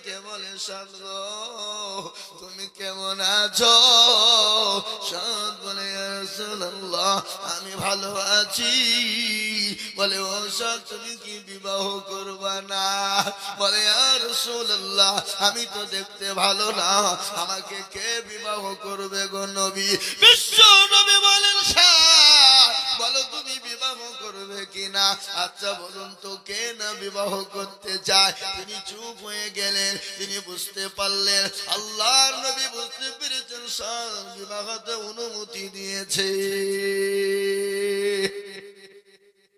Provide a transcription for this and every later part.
কে বলে সাদ গো তুমি কেমন আছো? সাদ বলে ইয়া রাসূলুল্লাহ আমি ভালো আছি। বলে ও সাদ তুমি কি বিবাহ করবা না? বলে ইয়া রাসূলুল্লাহ আমি তো দেখতে ভালো না, আমাকে কে বিবাহ করবে গো নবী? বিশ্ব নবী বলেন সাদ বলো তুমি বিবাহ করবে কিনা? আচ্ছা বলুন তো কে না বিবাহ করতে চায়? তিনি চুপ হয়ে গেলেন। তিনি বুঝতে পারলেন আল্লাহর নবী বুঝতে পেরেছেন সাদ বিবাহতে অনুমতি দিয়েছে।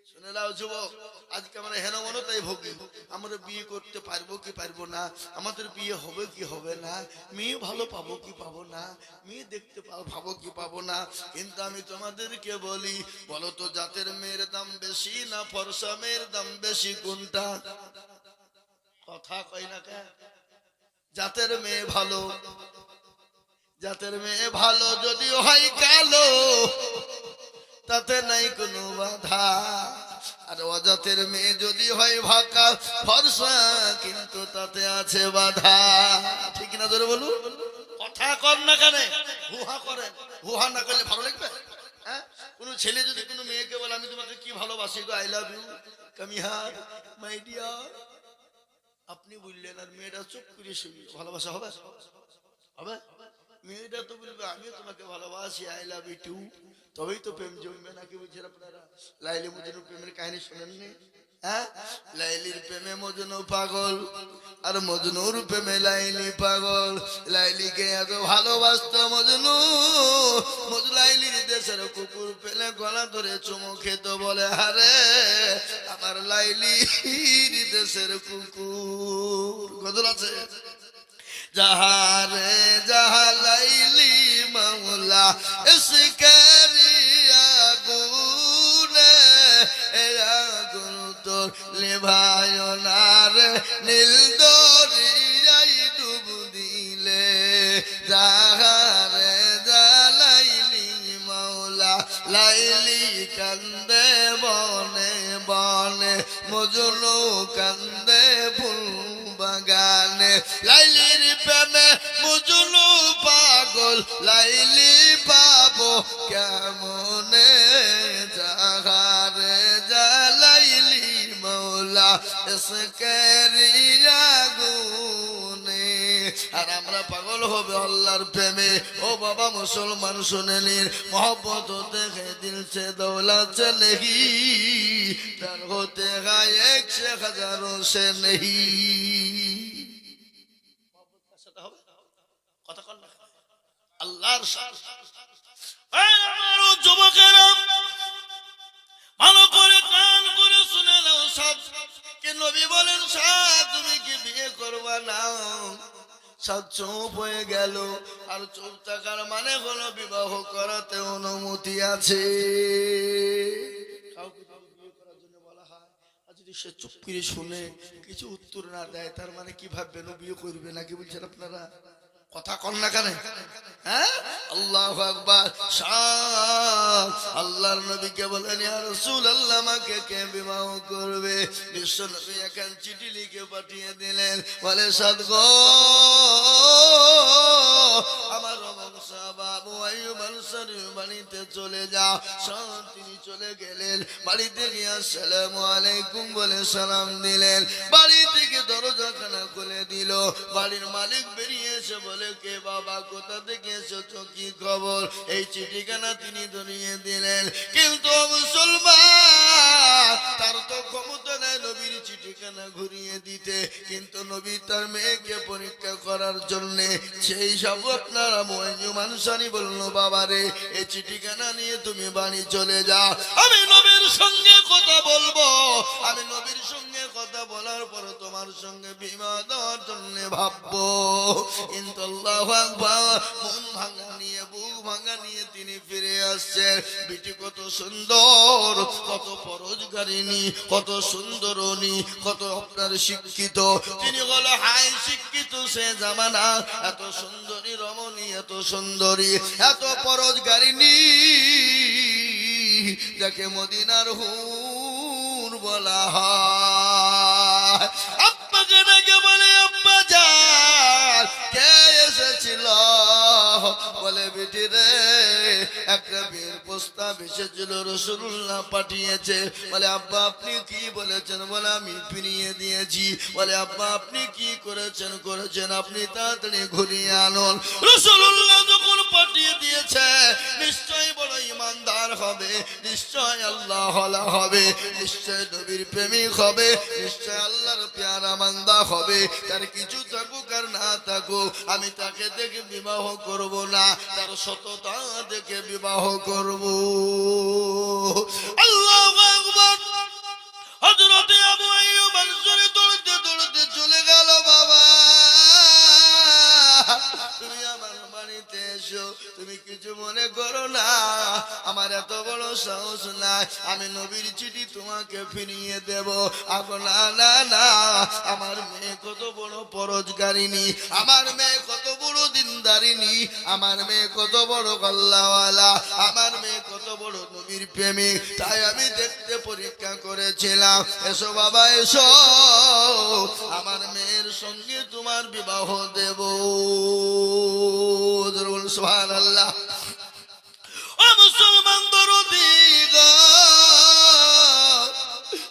শুনে নাও যুবক, আজকে আমরা হেনমনতাই ভোগী। আমরা বিয়ে করতে পারবো কি পারবো না, আমাদের বিয়ে হবে কি হবে না, মেয়ে ভালো পাবো কি পাবো না, মেয়ে দেখতে পাবো কি পাবো না। কিন্তু আমি তোমাদেরকে বলি, বলো তো জাতের মেয়ের দাম বেশি না ফর্সা মেয়ের দাম বেশি? কোনটা? কথা কই না কেন? জাতের মেয়ে ভালো, জাতের মেয়ে ভালো যদিও হয় কালো তাতে নাই কোনো বাধা। আর অজাতের মেয়ে যদি হয় ভাকা ফর্সা কিন্তু তাতে আছে বাধা। ঠিক না ধরে বলুন? কথা কর না কেন? হুহা করেন। হুহা না করলে ভালো লাগবে? হ্যাঁ, কোন ছেলে যদি কোনো মেয়েকে বলে আমি তোমাকে কি ভালোবাসি গো, I love you come here my dear, আপনি বললেন আর মেয়েটা চুপ করে শুনল, ভালোবাসা হবে? হবে? মেয়েটা তো বলবে আমিও তোমাকে ভালোবাসি, আই লাভ ইউ টু, তবেই তো প্রেম জমবে। নাকি বুঝছেন আপনারা? লাইলি মজনু প্রেমের কাহিনী শোনেননি? হ্যাঁ, লাইলির প্রেমে মজনু পাগল আর মজনুর প্রেমে লাইলি পাগল। লাইলিকে এত ভালোবাসতো মজনু, লাইলির দেশের কুকুর পেলে গলা ধরে চুমু খেত। বলে আরে আমার লাইলির দেশের কুকুর। গজল আছে जहारे जहा लाइली मौला इसकरिया गुने गुन तो लिभायो नार नील दरियाई डूब दिले। जहारे जहा लाइली मौला लाइली कंदे बने बने मजनू कंदे फुल বাগানে। লাইলির প্রেমে মজনু পাগল, লাইলি পাবো কেমনে? জাহারে যা লাইলি মৌলা ইসকেরিয়া গুনে। আর আমরা পাগল হবে আল্লাহর প্রেমে। ও বাবা মুসলমান শুনে নিন, मोहब्बत দেখে দিল সে দৌলত সে নেহি, डर होते हैं एक से हजारों से नहीं। কথা কন না আল্লাহর সাথে। আমার যুবকেরা ভালো করে কান করে শুনে নাও, সব কে নবী বলেন সাদ তুমি কি বিয়ে করবা না? সাদ চুপ হয়ে গেল। আর চুপ থাকার মানে হলো বিবাহ করাতে অনুমতি আছে। কাউকে বিয়ে করার জন্য বলা হয়, আর যদি সে চুপ করে শুনে কিছু উত্তর না দেয়, তার মানে কি ভাববেন ও বিয়ে করবে নাকি? বলছেন আপনারা? কথা কন না কেন? হ্যাঁ, আল্লাহু আকবার। আল্লাহর নবীকে বলেন ইয়া রাসূলুল্লাহ আমাকে কে বিবাহ করবে? বিশ্ব নবী এখন চিঠি লিখে পাঠিয়ে দিলেন। বলে সাদ গো আমার বাবু আইয়ুব আনসারী বাড়িতে চলে যাও। সাদ তিনি চলে গেলেন। বাড়িতে গিয়ে আসসালামু আলাইকুম বলে সালাম দিলেন। বাড়ি থেকে দরজাখানা খুলে দিল। বাড়ির মালিক বেরিয়ে এসে বলে কে বাবা, কোথা থেকে এসেছো, কি খবর? এই চিঠিখানা তিনি ধরিয়ে দিলেন। কিন্তু মুসলমান তার তো ক্ষমতা নেই নবীর চিঠিখানা ঘুরিয়ে দিতে। কিন্তু নবী তার মেয়েকে পরীক্ষা করার জন্য সেই সব আপনারা মুআজ্জিম আনসারী বলল বাবা রে এই চিঠিখানা নিয়ে তুমি বাড়ি চলে যাও, আমি নবীর সঙ্গে কথা বলবো। আমি নবীর সঙ্গে কথা বলার পর তোমার সঙ্গে বিবাহ দেওয়ার জন্য ভাববো। কিন্তু আল্লাহু আকবার, মন ভাঙা নিয়ে বুক ভাঙা নিয়ে তিনি ফিরে আসছেন। বিটি কত সুন্দর, কত পরোজগারিনী, কত সুন্দরনী, কত আপনার শিক্ষিত। তিনি হলো হাই শিক্ষিত সে জামানা। এত সুন্দরী রমণী, এত সুন্দরী, এত পরোজগারিনী, যাকে মদিনার হুর বলা হয়। আব্বাকে ডেকে বলে আব্বা যান বেটি রে, একটা বিয়ের প্রস্তাব এসেছিল, রাসূলুল্লাহ পাঠিয়েছে। বলে আব্বা আপনি কি বলেছেন? বলে আমি ফিরিয়ে দিয়েছি। বলে আব্বা আপনি কি করেছেন? আপনি তাড়াতাড়ি ঘুরিয়ে আনুন। রাসূলুল্লাহ যখন পাঠিয়ে দিয়েছে, নিশ্চয় বড় ইমানদার হবে, নিশ্চয় আল্লাহ ওয়ালা হবে, নিশ্চয় নবীর প্রেমিক হবে, নিশ্চয় আল্লাহর পেয়ারা বান্দা হবে। তার কিছু থাকুক আর না থাকুক, আমি তাকে দেখে বিবাহ করব না, তার সততা দেখে বিবাহ করব। আল্লাহু আকবার। হযরত আবু আইয়ুব আনসারী দৌড়তে দৌড়তে চলে গেল। বাবা তুমি আমার বাড়িতে এসো, তুমি কিছু মনে করো না, আমার এত বড় সাহস না, আমি নবীর চিঠি তোমাকে ফিরিয়ে দেব। আগো না না না, আমার মেয়ে কত বড় পরজগারিনী, আমার মেয়ে কত বড় দিনদারিনী, আমার মেয়ে কত বড় আল্লাহওয়ালা, আমার মেয়ে কত বড় নবীর প্রেমিক, তাই আমি দেখতে পরীক্ষা করেছিলাম। এসো বাবা এসো, আমার মেয়ের সঙ্গে তোমার বিবাহ দেব। সুবহানাল্লাহ। ও মুসলমান দরদি গো,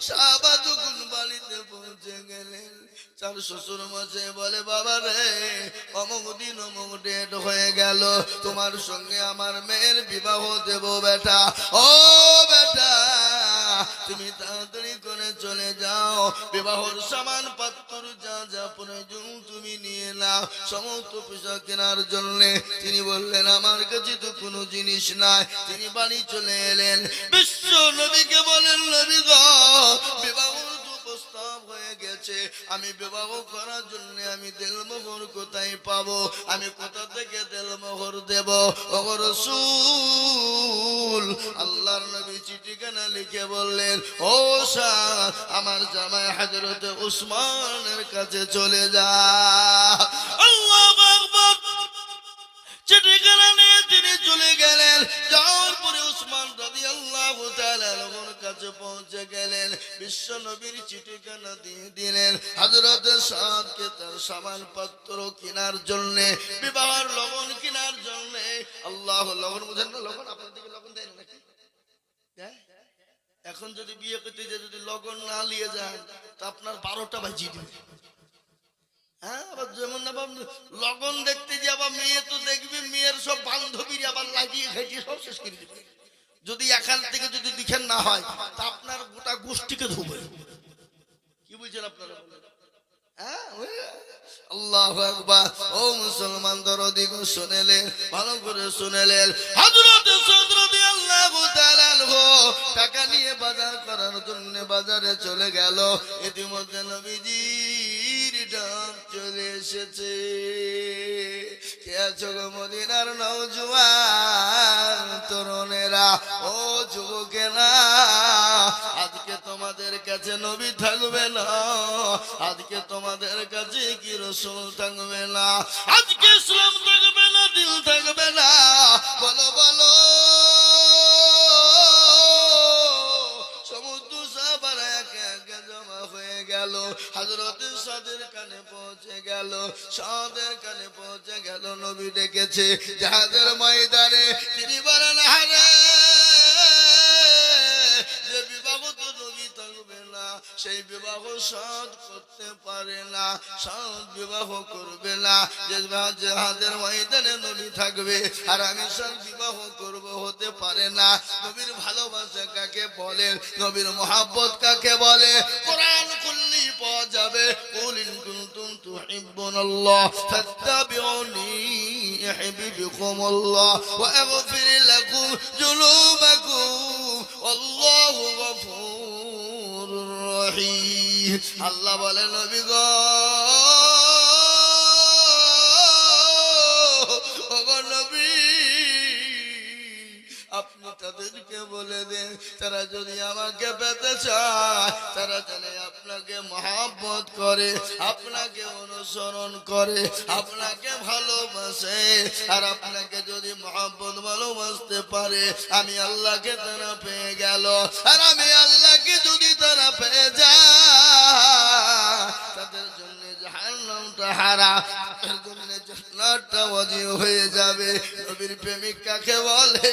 সাহাবা যখন বাড়িতে পৌঁছে গেলেন, তার শ্বশুর মশাই বলে বাবা রে, অমুক দিন অমুক ডেট হয়ে গেল, তোমার সঙ্গে আমার মেয়ের বিবাহ দেব বেটা। ও বেটা, তুমি তাড়াতাড়ি করে চলে যাও, বিবাহর সামান পাত্র যা যা প্রয়োজন তুমি নিয়ে নাও, সমস্ত পোশাক কেনার জন্য। তিনি বললেন আমার কাছে তো কোনো জিনিস নাই। তিনি বাড়ি চলে এলেন, বিশ্ব নবীকে বলেন নবী গো, বিবাহ প্রস্তাব হয়ে গেছে, আমি বিবাহ করার জন্য আমি দেলমোহর কোথায় পাবো? আমি কোথা থেকে দেলমোহর দেব? ওগো রাসূল, আল্লাহর নবী চিঠিখানা লিখে বললেন, ও শাহ, আমার জামাই হযরত উসমানের কাছে চলে যা। আল্লাহু আকবার। চিঠিখানা নিয়ে তিনি চলে গেলেন। যাওয়ার পরে উসমান রাদিয়াল্লাহু তাআলা আনহুর কাছে পৌঁছে গেলেন, বিশ্ব নবীর চিঠিখানা দিয়ে দিলেন হযরত সাদকে তার সামান পত্র কেনার জন্য, বিবাহের লগন কেনার জন্য। আল্লাহ, লগন বুঝেন না? লগন আপনাদের দিকে লগন দেয় না নাকি? এখন যদি বিয়ে করতে যে যদি লগন না নিয়ে যান, তা আপনার 12টা বাজিয়ে দিবে। হ্যাঁ, আবার যেমন আবার লগন দেখতে যে আবার মেয়ে তো দেখবি, মেয়ের সব বান্ধবীরা আবার লাগিয়ে ঘেটিয়ে সব শেষ করে দিবে। যদি এখান থেকে যদি দেখেন না হয়, তা আপনার গোটা গোষ্ঠীকে ধুবে। কি বুঝছেন আপনারা? আল্লাহু আকবার। ও মুসলমান দরদি গো, শুনেলেন, ভালো করে শুনেলেন। হযরত সাদ রাদিয়াল্লাহু তাআলা আনহু টাকা নিয়ে বাজার করার জন্য বাজারে চলে গেল। ইতিমধ্যে নবীজির ডাক চলে এসেছে। কে আছো গো মদিনার নওজোয়ান তরুণেরা, ও যুবকেরা, আজকে তোমাদের কাছে নবী থাকবে না, আজকে তোমাদের কাছে কি রাসূল থাকবে না, আজকে ইসলাম থাকবে না, দিল থাকবে না। বলো বলো। সমুদ্র সাহাবারা একে একে জমা হয়ে গেল। হযরত সাদের কানে পৌঁছে গেল, সাদের কানে পৌঁছে গেল, নবী ডেকেছে জাহাজের ময়দানে। তিনি বলেন, হারে, যে বিবাহ তো নবী থাকবে না, সেই বিবাহ সাদ করতে পারে না, সাদ বিবাহ করবে না। যে জাহাজের ময়দানে নবী থাকবে আর আমি সাদ বিবাহ করব, হতে পারে না। নবীর ভালোবাসা কাকে বলে? নবীর মহব্বত কাকে বলে? কোরআন খুললেই পাওয়া যাবে, কুল ইন কুনতুম তুহিব্বুনাল্লাহ ফাত্তাবিউনি ইউহিব্বুকুমুল্লাহ ওয়া আগফির লাকুম যুনুবাকুম আল্লাহু গফুরুর রহিম। আল্লাহ বলে, নবী গো, ওগো নবী, আপনি তাদেরকে বলে দেন, তারা যদি আমাকে পেতে চায়, তারা জানে আপনাকে মহব্বত করে, আপনাকে অনুসরণ করে, আপনাকে ভালোবাসে। আর আপনাকে যদি মহব্বত ভালোবাসতে পারে, আমি আল্লাহকে তারা পেয়ে গেল। আর আমি আল্লাহকে যদি তারা পেয়ে যায়, তাদের জন্য জাহান্নামটা হারাম, তাদের জন্য জান্নাতটা ওয়াজিব হয়ে যাবে। নবীর প্রেমিক কাকে বলে?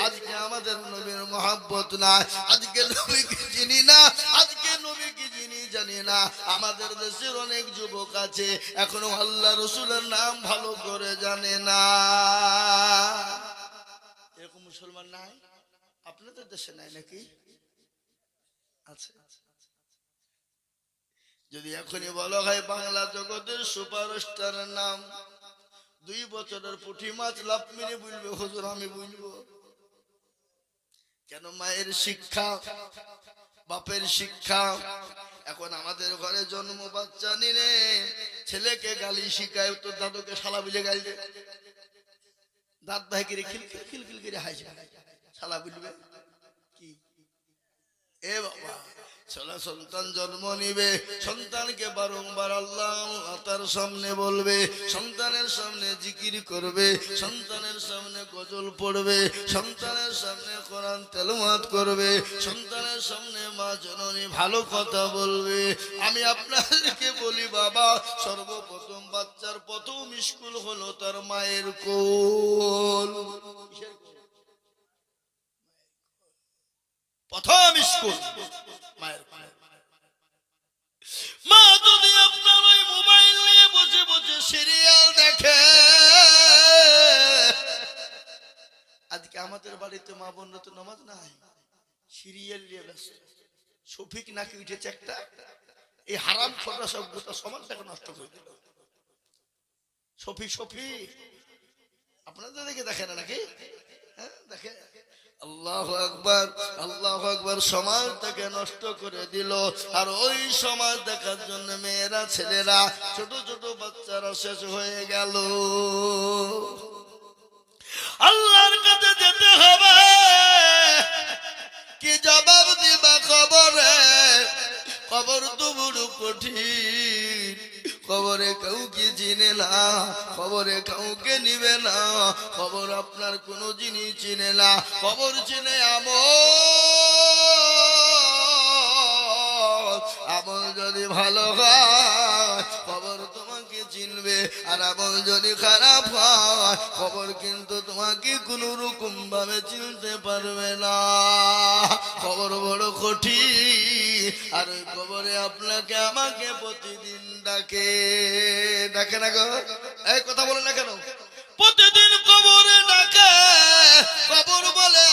আজকে আমাদের নবীর মহব্বত নাই, আজকে নবীকে চিনি না, আজকে নবীকে চিনি জানি না। আমাদের দেশের অনেক যুবক আছে এখনো আল্লাহ রসুলের নাম ভালো করে জানে না। এরকম মুসলমান নাই? আপনাদের দেশে নাই নাকি? আছে। যদি এখনই বলা হয় বাংলা জগতের সুপারস্টারের নাম, 2 বছরের পুঁটি মাছ লাভ মেরে বলবে হুজুর আমি বুঝবো। কেন? মায়ের শিক্ষা, বাপের শিক্ষা। এখন আমাদের ঘরে জন্ম বাচ্চা নিলে ছেলেকে গালি শিখায়, তোর দাদুকে শালা বুঝে গালি দে, দাঁত ভাই করে খিলখিল খিলখিল করে হাসে, শালা বুঝবে কি? এ বাবা, ছেলে সন্তান জন্ম নিবে, সন্তানকে বারংবার আল্লাহ তার সামনে বলবে, সন্তানের সামনে জিকির করবে, সন্তানের সামনে গজল পড়বে, সন্তানের সামনে কোরআন তেলাওয়াত করবে, সন্তানের সামনে মা জননী ভালো কথা বলবে। আমি আপনাদেরকে বলি বাবা, সর্বপ্রথম বাচ্চার প্রথম স্কুল হলো তার মায়ের কোল। প্রথম স্কুল মায়ের কোল। মা যদি আপনার ওই মোবাইল নিয়ে বসে বসে সিরিয়াল দেখে, আজকে আমাদের বাড়িতে মা বোনরা তো নামাজ নাই, সিরিয়াল নিয়ে ব্যস্ত। শফিক নাকি উঠেছে একটা, এই হারাম খোররা সব গোটা সমাজটাকে নষ্ট করে দিল। শফিক আপনাদের দেখে দেখে না নাকি? হ্যাঁ দেখে। আল্লাহু আকবার, আল্লাহু আকবার। সমাজটাকে নষ্ট করে দিল। আর ওই সমাজ দেখার জন্য মেয়েরা ছেলেরা ছোট ছোট বাচ্চারা শেষ হয়ে গেল। আল্লাহর কাছে যেতে হবে, কি জবাব দিবা কবরে? কবর তো বড় কঠিন, কবরে কাউকে চিনে না, কবরে কাউকে নিবে না, কবর আপনার কোনো জিনিস চিনে না। কবর চিনে আমল যদি ভালো হয় কবর তোমাকে চিনবে, আর আমল যদি খারাপ হয় কবর কিন্তু তোমাকে কোনো রকম ভাবে চিনতে পারবে না। কবর বড় কঠিন, আর ওই কবরে আপনাকে আমাকে প্রতিদিন ডাকে না গো? এই কথা বলে না কেন? প্রতিদিন কবরে ডাকে। কবর বলে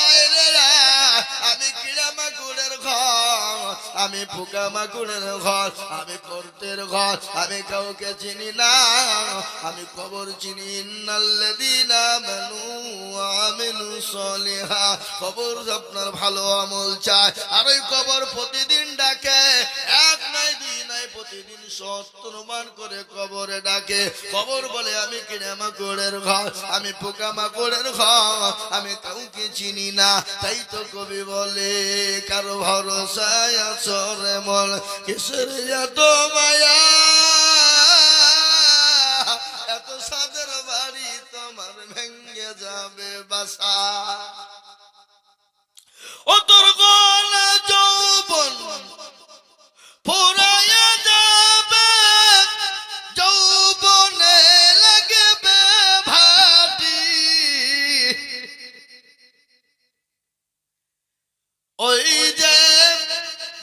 আমি কিড়া মাকুড়ের ঘর, আমি পোকা মাকুড়ের ঘর, আমি কর্তের ঘর, আমি কাউকে চিনি না, আমি কবর চিনি। ইন্নাল্লাযীনা আমানু ওয়া আমিলুস সলিহাত, কবর আপনার ভালো আমল চায়। আর ওই কবর প্রতিদিন ডাকে, এক নয় দুই নয়, প্রতিদিন 70 বার করে কবরে ডাকে। কবর বলে আমি কিড়া মাকুড়ের ঘর, আমি পোকা মাকুড়ের ঘর, আমি কাউকে চিনি না। তাই তো কবি বলে কারো ভরসায় আছো রে মন, কিসের এত মায়া, এত সাদের বাড়ি তোমার ভেঙ্গে যাবে বাসা। ও তোর গলা যৌবন ফুরাইয়া যাবে, যৌবনে লাগবে ভাটি, ওই যে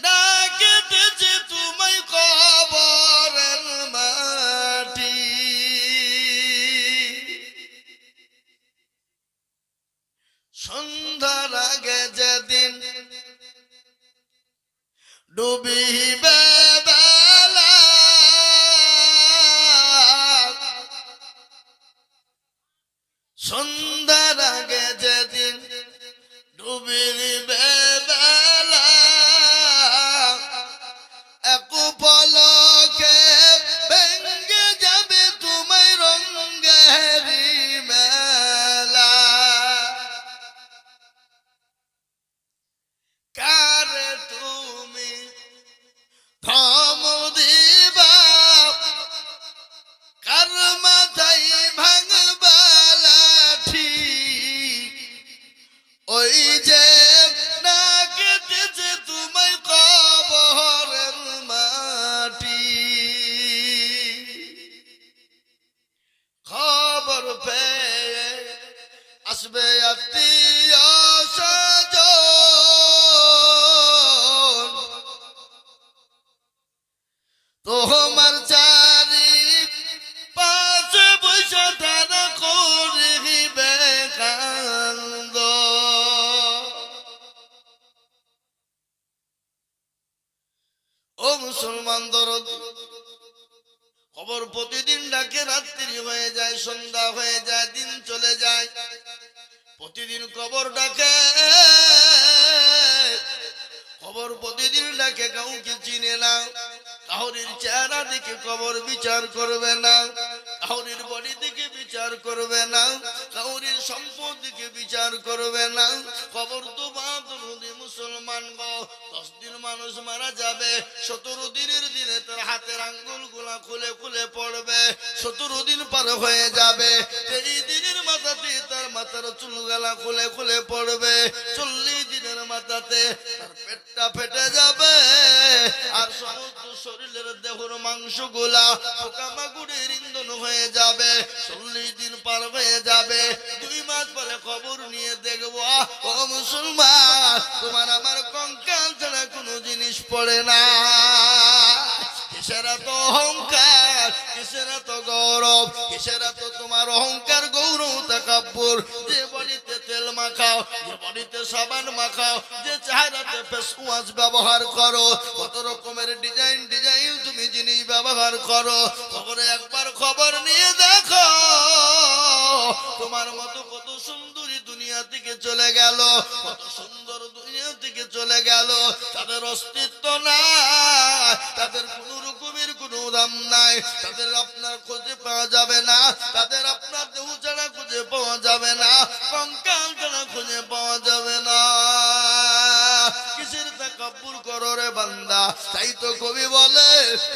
না কেটেছে তোমায় কবরের মাটি। সন্ধ্যার আগে যেদিন ডুবিবে বেলা, সন্ধ্যার আগে যেদিন ডুবিবে বেলা, এক পলকে ভেঙ্গে যাবে তোমায় রঙের মেলা। কারে তুমি ও মুসলমান দরদ, কবর প্রতিদিন ডাকে, রাত্রি হয়ে যায়, সন্ধ্যা হয়ে যায়, দিন চলে যায়, প্রতিদিন কবর ডাকে। কবর প্রতিদিন ডাকে, কাউকে চিনে না, কাউরির চেহারা দেখে কবর বিচার করবে না, কাউরির বডি দিকে বিচার করবে না, কাউরির সম্পদ দিকে বিচার করবে না। কবর তো বাদ নদী মুসলমান গো, 10 দিন মানুষ মারা যাবে, 17 দিনের দিনে তার হাতের আঙ্গুল গুলা খুলে খুলে পড়বে, 17 দিন পার হয়ে যাবে, এই দিনের মাথাতে তার মাথার চুল গালা খুলে খুলে পড়বে, 40 দিনের মাথাতে তার পেটটা ফেটে যাবে, আর সমস্ত শরীরের দেহর মাংস গুলা পোকামাকড়ের ইন্ধন হয়ে যাবে। 40 দিন পার হয়ে যাবে, 2 মাস পরে খবর নিয়ে দেখবো, ও মুসলমান, তোমার আমার কঙ্কাল ছাড়া কোনো জিনিস পড়ে না। কিসের এত অহংকার, কিসের এত গৌরব, কিসের এত তোমার অহংকার, গৌরব, তাকাব্বুর? যে বডিতে তেল মাখাও, যে বডিতে সাবান মাখাও, যে চেহারাতে ফেস ওয়াশ ব্যবহার করো, কত রকমের ডিজাইন ডিজাইন তুমি জিনিস ব্যবহার করো, খবরে একবার খবর নিয়ে দেখো, তোমার মতো কত সুন্দরী দুনিয়া থেকে চলে গেল, কত সুন্দর দুনিয়া থেকে চলে গেল, তাদের অস্তিত্ব নাই, তাদের কোন রকমের কোনো দাম নাই, তাদের আপনার খুঁজে পাওয়া যাবে না, তাদের আপনার দেহ ছাড়া খুঁজে পাওয়া যাবে না, কঙ্কাল ছাড়া খুঁজে পাওয়া যাবে না। কিসের তাকাব্বুর করো রে বান্দা? তাই তো কবি বলে,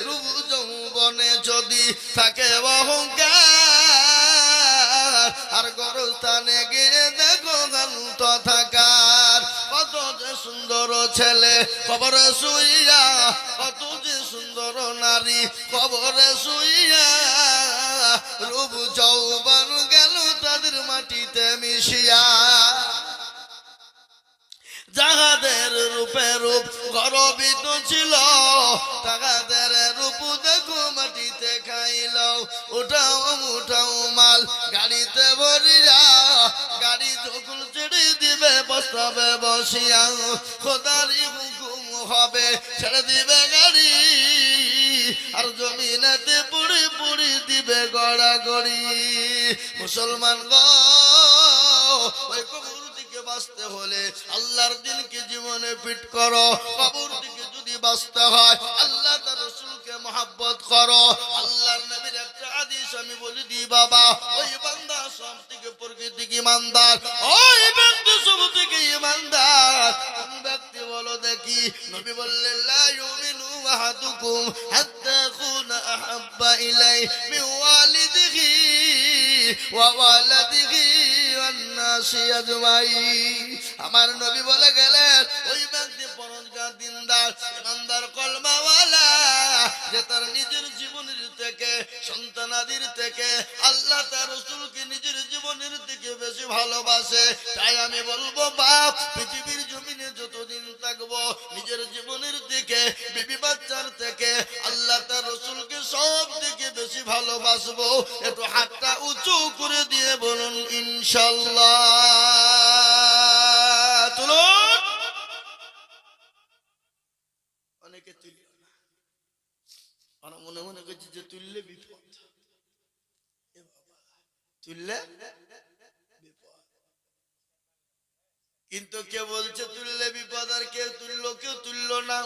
রূপ যৌবনে যদি থাকে অহংকার, আর গরস্থানে গিয়ে দেখো গান্ত থাকার। কত যে সুন্দর ছেলে কবরে শুইয়া, কত যে সুন্দর নারী কবরে শুইয়া, রূপ যৌবন গেল তাদের মাটিতে মিশিয়া। যাহাদের রূপে রূপ গর্বিত ছিল, তাহাদের রূপ দেখো মাটিতে খাইল। উঠাও উঠাও মাল গাড়িতে ভরিয়া, গাড়ি যখন ছেড়ে দিবে বসাবে বসিয়া, খোদারি হুকুম হবে ছেড়ে দিবে গাড়ি, আর জমিনেতে পুড়ি পুড়ি দিবে গড়াগড়ি। মুসলমান গো, ওই কবর দিকে বাঁচতে হলে আল্লাহর দিনকে জীবনে ফিট করো। কবর দিকে যদি বাঁচতে হয় আল্লাহ তার রাসূলকে মহব্বত করো। আল্লাহর নবীর একটা হাদিস আমি বলে দিই বাবা, ওই বান্দা সব থেকে প্রকৃতিক ঈমানদার, ওই ব্যক্তি সব থেকে ঈমানদার কোন ব্যক্তি বলো দেখি? নবী বললেন, লা ইউমিনু আহাদুকুম হাত্তা কুনা আহাব্বা ইলাই মিন ওয়ালিদিহি ওয়া ওয়ালাদিহি ওয়ান নাসি আজমাইন। আমার নবী বলে গেলেন, ওই ব্যক্তি পরহেজগার, দিনদার, ঈমানদার, কলমাওয়ালা, যে তার নিজের জীবনের থেকে, সন্তানাদির থেকে আল্লাহ তার রাসূলকে নিজের জীবনের থেকে বেশি ভালোবাসে। তাই আমি বলবো বাপ, পৃথিবীর জমিনে যতদিন থাকবো নিজের জীবনের থেকে, বিবি বাচ্চার থেকে আল্লাহ তার রাসূলকে সব থেকে বেশি ভালোবাসবো। একটু হাতটা উঁচু করে দিয়ে বলুন ইনশাআল্লাহ। তুলুন। অনেকে তুলল না, আর মনে মনে করছে যে তুললে বিপদ, তুললে বিপদ। কিন্তু কে বলছে তুললে বিপদ, আর কেউ তুললো, কেউ তুললো না।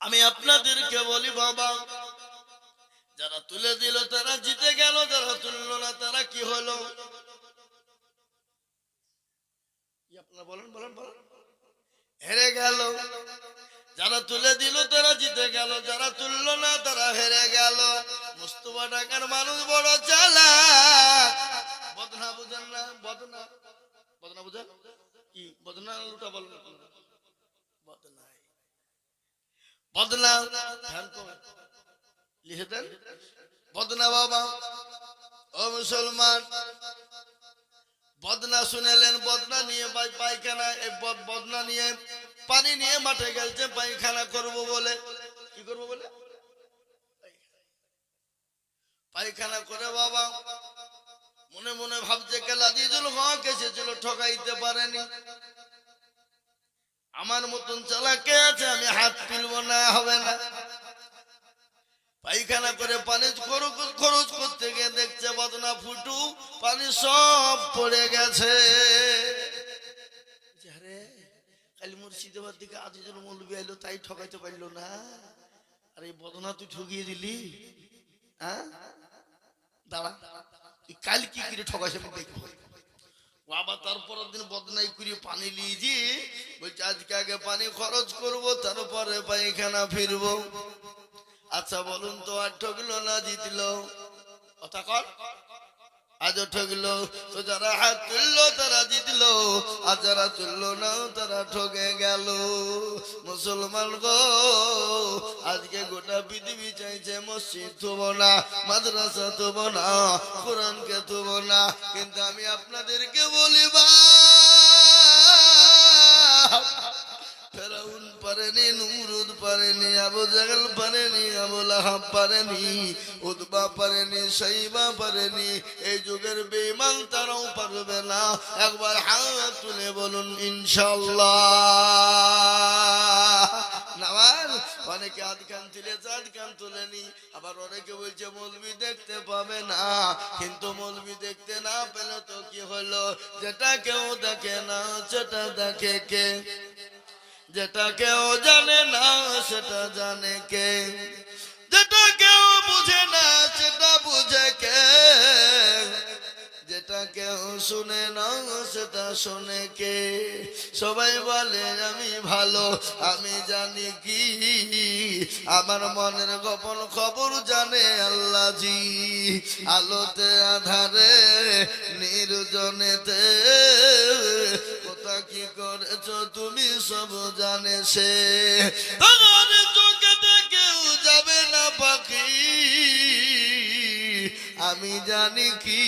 আমি আপনাদেরকে বলি বাবা, যারা তুলে দিল তারা জিতে গেল, যারা তুললো না তারা কি হলো? আপনারা বলেন বলেন বলেন, হেরে গেল। যারা তুলে দিল তারা জিতে গেল, যারা তুললো না তারা হেরে গেল। মুস্তফা ঢাকার মানুষ বড় চালাক। বদনা বুঝেন না? বদনা, বদনা বুঝেন কি? বদনা উল্টা বলেন, বদনা, বদনা লিখে দেন, বদনা বাবা। ও মুসলমান, বদনা শুনেলেন, বদনা নিয়ে পায়খানা, বদনা নিয়ে পানি নিয়ে মাঠে গেলছে পায়খানা করব বলে। কি করবো বলে? পায়খানা করে বাবা মনে মনে ভাবছে কে আজিজুল হক এসেছিল, ঠকাইতে পারেনি। আমার মতন চালাকে আছে, আমি হাত তুলবো না, হবে না। পায়খানা করে পানি খরচ করতে গিয়ে দেখছে বদনা ফুটু, পানি সব পড়ে গেছে। আরে কালী মুর্শিদাবাদ দিকে আজিজুল মৌলবী আইলো, তাই ঠকাইতে পারলো না। আরে বদনা তুই ঠকিয়ে দিলি, হ্যাঁ? দাঁড়া, তুই কাল কি করে ঠকাইছে আমি দেখবো। আবার তারপরের দিন বদনাই করে পানি লিয়েছি, বলছে আজকে আগে পানি খরচ করব, তারপরে পায়খানা ফিরবো। আচ্ছা বলুন তো, আর ঠকলো না জিতলো? কথা কর, আজও ঠকলো। তো যারা হাত তুললো তারা জিতলো, আর যারা তুললো না তারা ঠকে গেল। মুসলমান গো, আজকে গোটা পৃথিবী চাইছে মসজিদ থুব না, মাদ্রাসা থুব না, কোরআনকে থুব না, কিন্তু আমি আপনাদেরকে বলি ফেরাউন পারেনি, নমরুদ পারেনি, আবু জাহেল পারেনি, আবু লাহাব পারেনি, উতবা পারেনি, সাইবা পারেনি, এই যুগের বেঈমান তারাও পারবে না। একবার হাত তুলে বলুন ইনশাআল্লাহ। নামাজ অনেকে আধ কান তুলেছে, আধ কান তুলেনি। আবার অনেকে বলছে মৌলবি দেখতে পাবে না, কিন্তু মৌলবি দেখতে না পেলে তো কি হলো? যেটা কেউ দেখে না সেটা দেখে কে? যেটা কেউ জানে না সেটা জানে কে? যেটা কেউ বুঝে না সেটা বুঝে কে? যেটা কেউ শুনে না সেটা শোনে কে? সবাই বলে আমি ভালো, আমি জানি কি? আমার মনের গোপন খবর জানে আল্লাহ জি। আলোতে আধারে নির্জনেতে কোথা কি করেছো তুমি সব জানে সে। তোমার চোখেতে কেউ যাবে না পাখি, আমি জানি কি?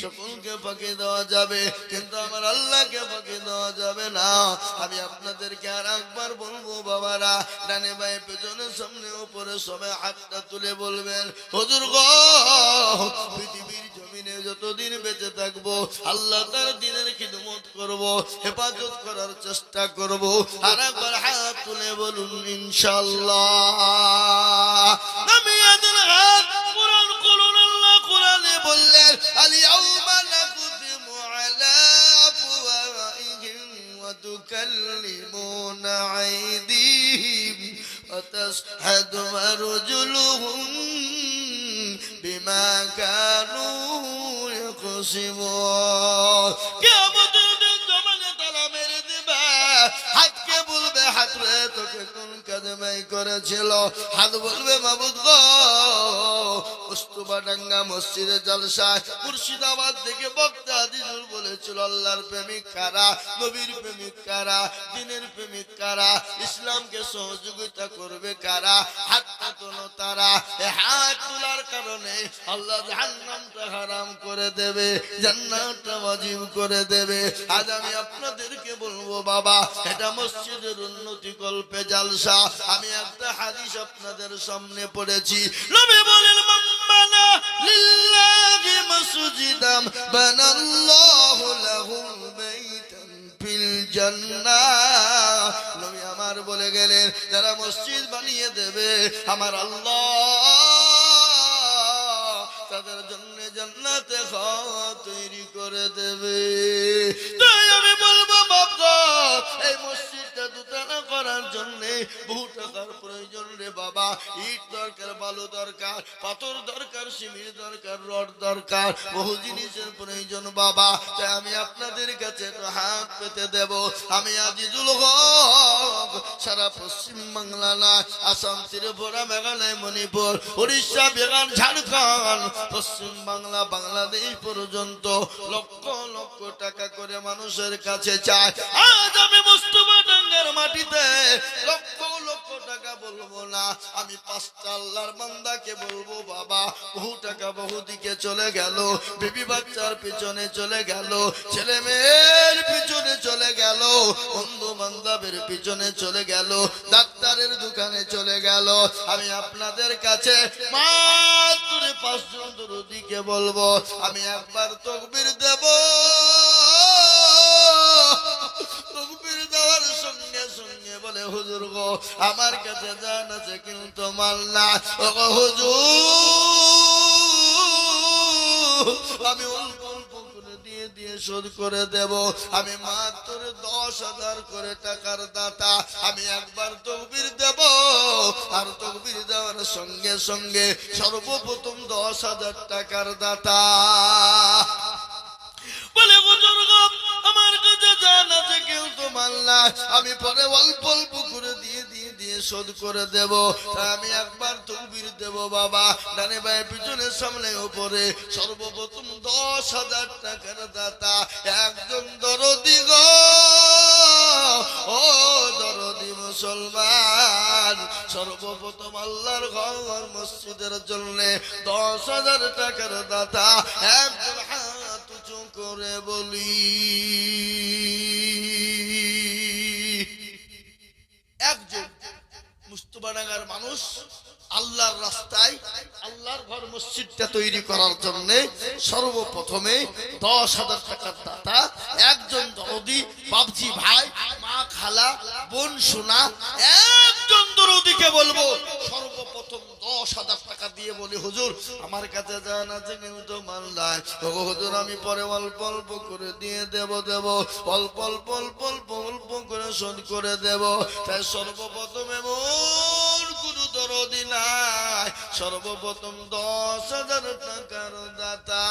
সকলকে ফাঁকি দেওয়া যাবে, কিন্তু আমার আল্লাহকে ফাঁকি দেওয়া যাবে না। আমি আপনাদেরকে আর একবার বলবো বাবারা, ডানে বায়ে পেছনে সামনে উপরে সবাই হাতটা তুলে বলবেন, হুজুর গো, পৃথিবীর জমিনে যতদিন বেঁচে থাকবো আল্লাহ তার দিনের খিদমত করব, হেফাজত করার চেষ্টা করব। আর একবার হাত তুলে বলুন ইনশাআল্লাহ। আমি আদের হাত কোরআন করুন। আল্লাহ কোরআনে বললেন, আল-ইয়াউমা নাখতিমু আলা আফওয়াহিহিম ওয়া তুকাল্লিমুনা আইদিহিম ওয়া তাশহাদু আরজুলুহুম বিমা কানু ইয়াকসিবুন। কিয়ামতের দিন জমানে তালা মেরে দিবে, হাতকে বলবে, হাত রে তোকে কোন কাজে করেছিল? হাত বলবে, মাবুদ গো, কস্তুরবাডাঙ্গা মসজিদে জলসায় মুর্শিদাবাদ থেকে বক্তা আজিজুল বলেছিল আল্লাহর প্রেমিক কারা, নবীর প্রেমিক কারা, দ্বীনের প্রেমিক কারা, ইসলামকে সহযোগিতা করবে কারা? হাতটা তোলো তারা। এই হাত তোলার কারণে আল্লাহ জাহান্নামটা হারাম করে দেবে, জান্নাতটা ওয়াজিব করে দেবে। আজ আমি আপনাদেরকে বলবো বাবা, এটা মসজিদের উন্নতি কল্পে জালসা। আমি একটা হাদিস আপনাদের সামনে পড়েছি। নবী বলেন, মাম্মানা লিল্লাহি মাসজিদাম বানাল্লাহু লাহু বাইতান ফিল জান্নাহ। নবী আমার বলে গেলেন, যারা মসজিদ বানিয়ে দেবে আমার আল্লাহ তাদের জন্য জান্নাতে খাওয়া তৈরি করে দেবে। তাই আমি বলবো বাবা, এই মসজিদটা দুতলা করার জন্য বহু টাকার প্রয়োজন রে বাবা। ইট দরকার, বালু দরকার, পাথর দরকার, সিমেন্ট দরকার, রড দরকার, বহু জিনিসের প্রয়োজন বাবা। তাই আমি আপনাদের কাছে হাত পেতে দেব। আমি আজিজুল হক সারা পশ্চিম বাংলা না, আসাম, ত্রিপুরা, মেঘালয়, মণিপুর, উড়িষ্যা, বিহার, ঝাড়খণ্ড, পশ্চিম বাংলা, বাংলাদেশ পর্যন্ত লক্ষ লক্ষ টাকা করে মানুষের কাছে চায়। আজ আমি মুস্তাফাডাঙ্গার মাটিতে লক্ষ লক্ষ টাকা বলবো না, আমি পাঁচটা আল্লাহর বান্দাকে বলবো বাবা, বহু টাকা বহু দিকে চলে গেল, বিবি বাচ্চার পিছনে চলে গেল, ছেলে মেয়ের পিছনে চলে গেল, বন্ধু বান্ধবের পিছনে চলে গেল, ডাক্তারের দোকানে চলে গেল। আমি আপনাদের কাছে মাত্র 5 জন দরুদিকে বলবো, আমি একবার তাকবীর দেব, তাকবীর দেওয়ার সঙ্গে বলে হুজুর গো আমার কাছে জান আছে কিন্তু মাল না ও হুজুর আমি অল্প অল্প করে দিয়ে দিয়ে শোধ করে দেব আমি মাত্র 10,000 করে টাকার দাতা আমি একবার তাকবীর দেব আর তাকবীর দেওয়ার সঙ্গে সঙ্গে সর্বপ্রথম 10,000 টাকার দাতা বলে হুজুর গো আমার কাছে জান আছে কেউ তো মানলা আমি পরে অল্প অল্প করে দিয়ে দিয়ে দিয়ে শোধ করে দেব আমি একবার তাকবীর দেব বাবা ডানে বায়ে পিছনে সামনে উপরে সর্বপ্রথম 10,000 টাকার দাতা একজন দরদি গো ও দরদি মুসলমান সর্বপ্রথম আল্লাহর ঘর মসজিদের জন্য 10,000 টাকার দাতা একজন হাত উঁচু করে বলি একজন মুস্তফানগর মানুষ আল্লাহর রাস্তায় আল্লাহর ঘর মসজিদটা তৈরি করার জন্য সর্বপ্রথমে 10,000 টাকার দাতা একজন দরদি বাবজি ভাই মা খালা বোন সোনা একজন দরদিকে বলবো সর্বপ্রথম 10,000 টাকা দিয়ে বলি হুজুর আমার কাছে জান আছে কিন্তু মাল নাই ও হুজুর আমি পরে অল্প অল্প করে দিয়ে দেব অল্প অল্প অল্প অল্প অল্প করে শোধ করে দেব তাই সর্বপ্রথম এমন কোন দরদি নাই সর্বপ্রথম 10,000 টাকার দাতা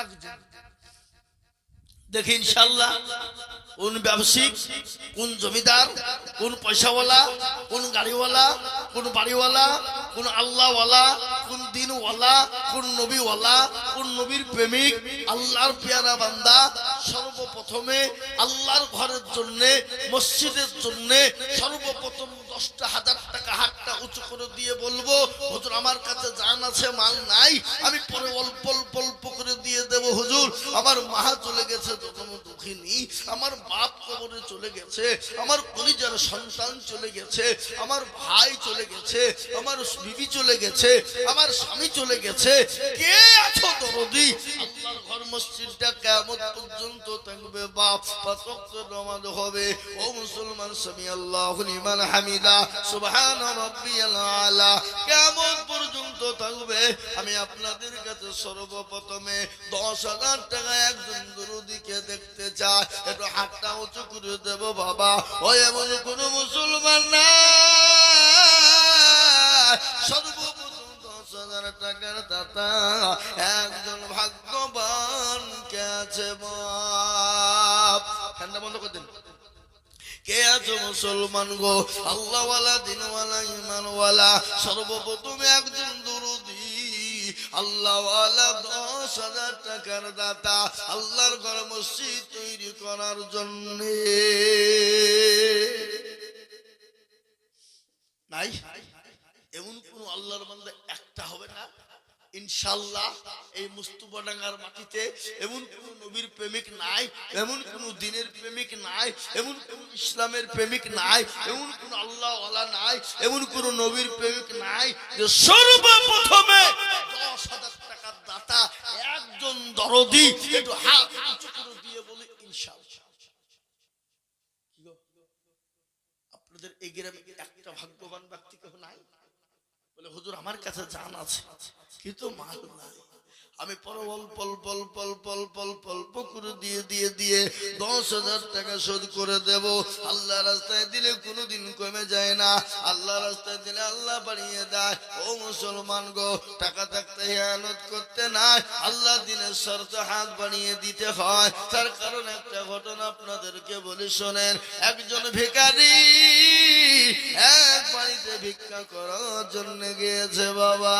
একজন দেখি ইনশাআল্লাহ কোন ব্যবসায়িক কোন জমিদার কোন পয়সাওয়ালা কোন গাড়িওয়ালা কোন বাড়িওয়ালা কোন আল্লাহওয়ালা কোন দিনওয়ালা কোন নবীওয়ালা কোন নবীর প্রেমিক আল্লাহর পেয়ারা বান্দা সর্বপ্রথমে আল্লাহর ঘরের জন্য মসজিদের জন্য সর্বপ্রথম 10,000 টাকা হাতটা উঁচু করে দিয়ে বলবো হুজুর আমার কাছে জান আছে মাল নাই আমি পরে অল্প অল্প অল্প করে দিয়ে দেব হুজুর আমার মা চলে গেছে দুঃখিনী আমার বাপ কবরে চলে গেছে আমার কলিজার সন্তান চলে গেছে আমার ভাই চলে গেছে আমার বিবি চলে গেছে আমার স্বামী চলে গেছে কে আছো দরদি আল্লাহর ঘর মসজিদটা কিয়ামত পর্যন্ত থাকবে বাপ 5 ওয়াক্ত নামাজ হবে ও মুসলমান সামি আল্লাহু লিমান হামিদা সুবহান রাব্বিয়াল আলা কিয়ামত পর্যন্ত থাকবে আমি আপনাদের কাছে সর্বপ্রথমে 10,000 টাকা একজন দরদিকে দেখতে চাই একটু হাতটা উঁচু করে দেব বাবা ওই এমন কোন মুসলমান না সর্বপ্রথম 10,000 টাকার দাতা একজন ভাগ্যবান কে আছে বাপ ঠান্ডা বন্ধ করে দেন কে আছো মুসলমান গো আল্লাহওয়ালা দিনওয়ালা ঈমানওয়ালা সর্বপ্রথম একজন দরদি আল্লাহওয়ালা 10,000 টাকার দাতা আল্লাহর ঘর মসজিদ তৈরি করার জন্য নাই এমন কোন আল্লাহর বান্দা একটা হবে না ইনশাআল্লাহ এই মুস্তফাডাঙ্গার মাটিতে এমন কোন নবীর প্রেমিক নাই এমন কোন দ্বীনের প্রেমিক নাই এমন কোন ইসলামের প্রেমিক নাই এমন কোন আল্লাহ ওয়ালা নাই এমন কোন নবীর প্রেমিক নাই যে সর্বপ্রথমে 10,000 টাকার দাতা একজন দরদি একটু হাত উঁচু করে দিয়ে বলে ইনশাআল্লাহ আপনাদের এই গ্রামে একটা ভাগ্যবান ব্যক্তি কেউ নাই বলে হুজুর আমার কাছে জান আছে কিন্তু মাল নাই আমি পর অল্প অল্প অল্প অল্প অল্প অল্প অল্প করে দিয়ে দিয়ে দিয়ে 10,000 টাকা শোধ করে দেব আল্লাহ রাস্তায় দিলে কোনোদিন কমে যায় না আল্লাহ রাস্তায় দিলে আল্লাহ বাড়িয়ে দেয় ও মুসলমান গো টাকা থাকতে হিয়ানত করতে নাই আল্লাহ দিনের শর্তে হাত বাড়িয়ে দিতে হয় তার কারণ একটা ঘটনা আপনাদেরকে বলি শোনেন একজন ভিখারি এক বাড়িতে ভিক্ষা করার জন্য গিয়েছে বাবা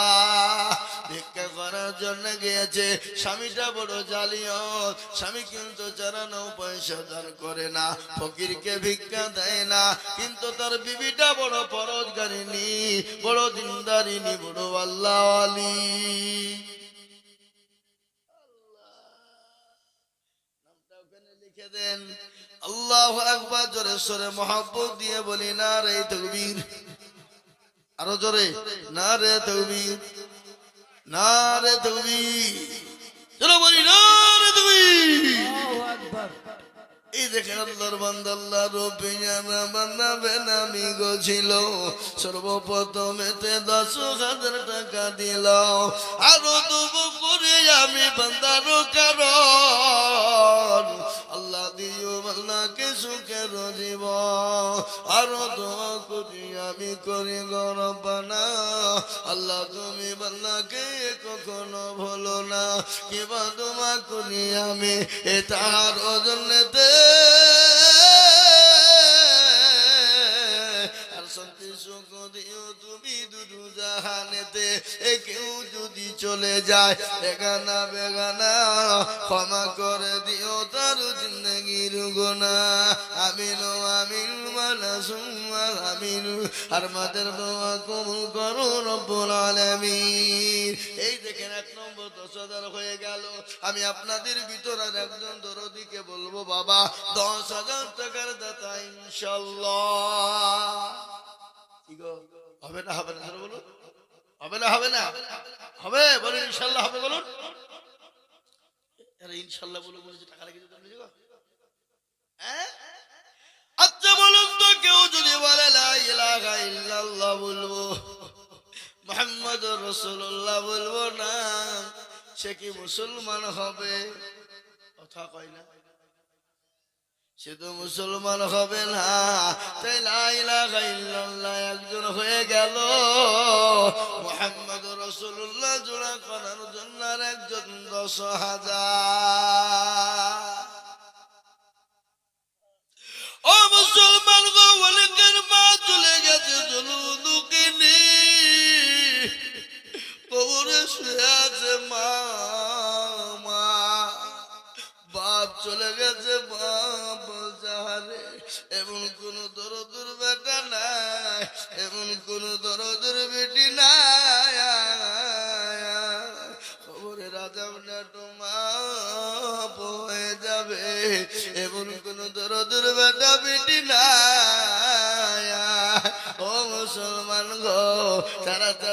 ভিক্ষা করার জন্য গিয়েছে স্বামীটা বড় জালিয়াত স্বামী কিন্তু চারানো পয়সা দান করে না ফকিরকে ভিক্ষা দেয় না কিন্তু তার বিবিটা বড় পরহেজগারিনী বড় দিনদারিনী বড় আল্লাহওয়ালি নামটা ওখানে লিখে দেন আল্লাহু আকবার জোরে সোরে মহব্বত দিয়ে বলি নারে তাকবীর আরো জোরে নারে তাকবীর নারে তাকবীর চলো বলি নারে তাকবীর আল্লাহু আকবার এই দেখেন আল্লাহর বান্দা আল্লাহর রবিয়ানা বান্দা বেনামি গছিল সর্বপ্রথমেতে 10,000 টাকা দিল আরো তবু করে আমি বান্দার কারণ আল্লাহ দিও আল্লাহকে সুখের জীবন আরো দোয়া করি আমি করি গরবানা আল্লাহ তুমি বান্দাকে কখনো ভুলো না কিবা দোয়া করি আমি এ তার জন্যতে আর শান্তি সুখ দিও তুমি দুদু জাহানেতে কেউ যদি চলে যায় এগানা বেগানা ক্ষমা করে দিও তার জিন্দগির গুনাহ আমিন আমিন ওয়ালা সুম্মা আমিন আর মাদের দোয়া কবুল করো রব্বুল আলামিন এই দেখেন 1 নম্বর 10,000 হয়ে গেল আমি আপনাদের ভিতর আর একজন দরদিকে বলবো বাবা 10,000 টাকার দাতা ইনশাআল্লাহ কি গো হবে না হবে না বলুন হবে না হবে না হবে বলুন ইনশাআল্লাহ হবে বলুন আরে ইনশাআল্লাহ বলে বলেছে টাকা লেগে যেতে বুঝো হ্যাঁ আচ্ছা বলুন তো কেউ যদি বলে লা ইলাহা ইল্লাল্লাহ বলবো মুহাম্মাদুর রাসূলুল্লাহ বলবো না সে কি মুসলমান হবে কথা কয় না সে তো মুসলমান হবে না তাই লা ইলাহা ইল্লাল্লাহ একজন হয়ে গেল মুহাম্মাদুর রাসূলুল্লাহ জোড়া করার জন্য আর একজন 10,000 ও মুসলমান গো অনেকের মা চলে গেছে জলুদুকে নি কবরে শুয়ে আছে মা মা বাপ চলে গেছে বাপ বলছে এমন কোন দরদের বেটা নাই এমন কোন দরদের বেটি নাই খবরে রাজা মা হয়ে যাবে এমন কোন দরদের বেটা বেটি নাই ও মুসলমান গো তারা তো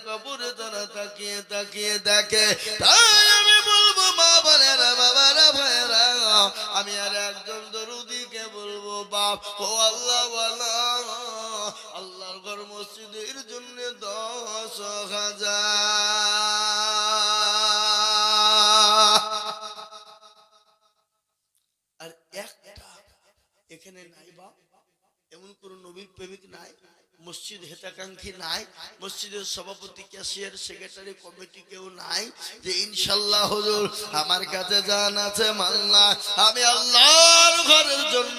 কবরে তারা তাকিয়ে তাকিয়ে দেখে তাই আমি বলবো মা বোনেরা বাবারা ভাইরা আমি আর একজন দরুদিকে বলবো বাপ ও আল্লাহ আল্লাহর ঘর মসজিদের জন্য 10,000 আর একটা এখানে নাই বাপ এমন কোন নবীর প্রেমিক নাই মসজিদ হেতাকাঙ্ক্ষী নাই মসজিদের সভাপতি ক্যাশিয়ার সেক্রেটারি কমিটি কেউ নাই যে ইনশাআল্লাহ হুজুর আমার কাছে জান আছে মাল্লা আমি আল্লাহর ঘরের জন্য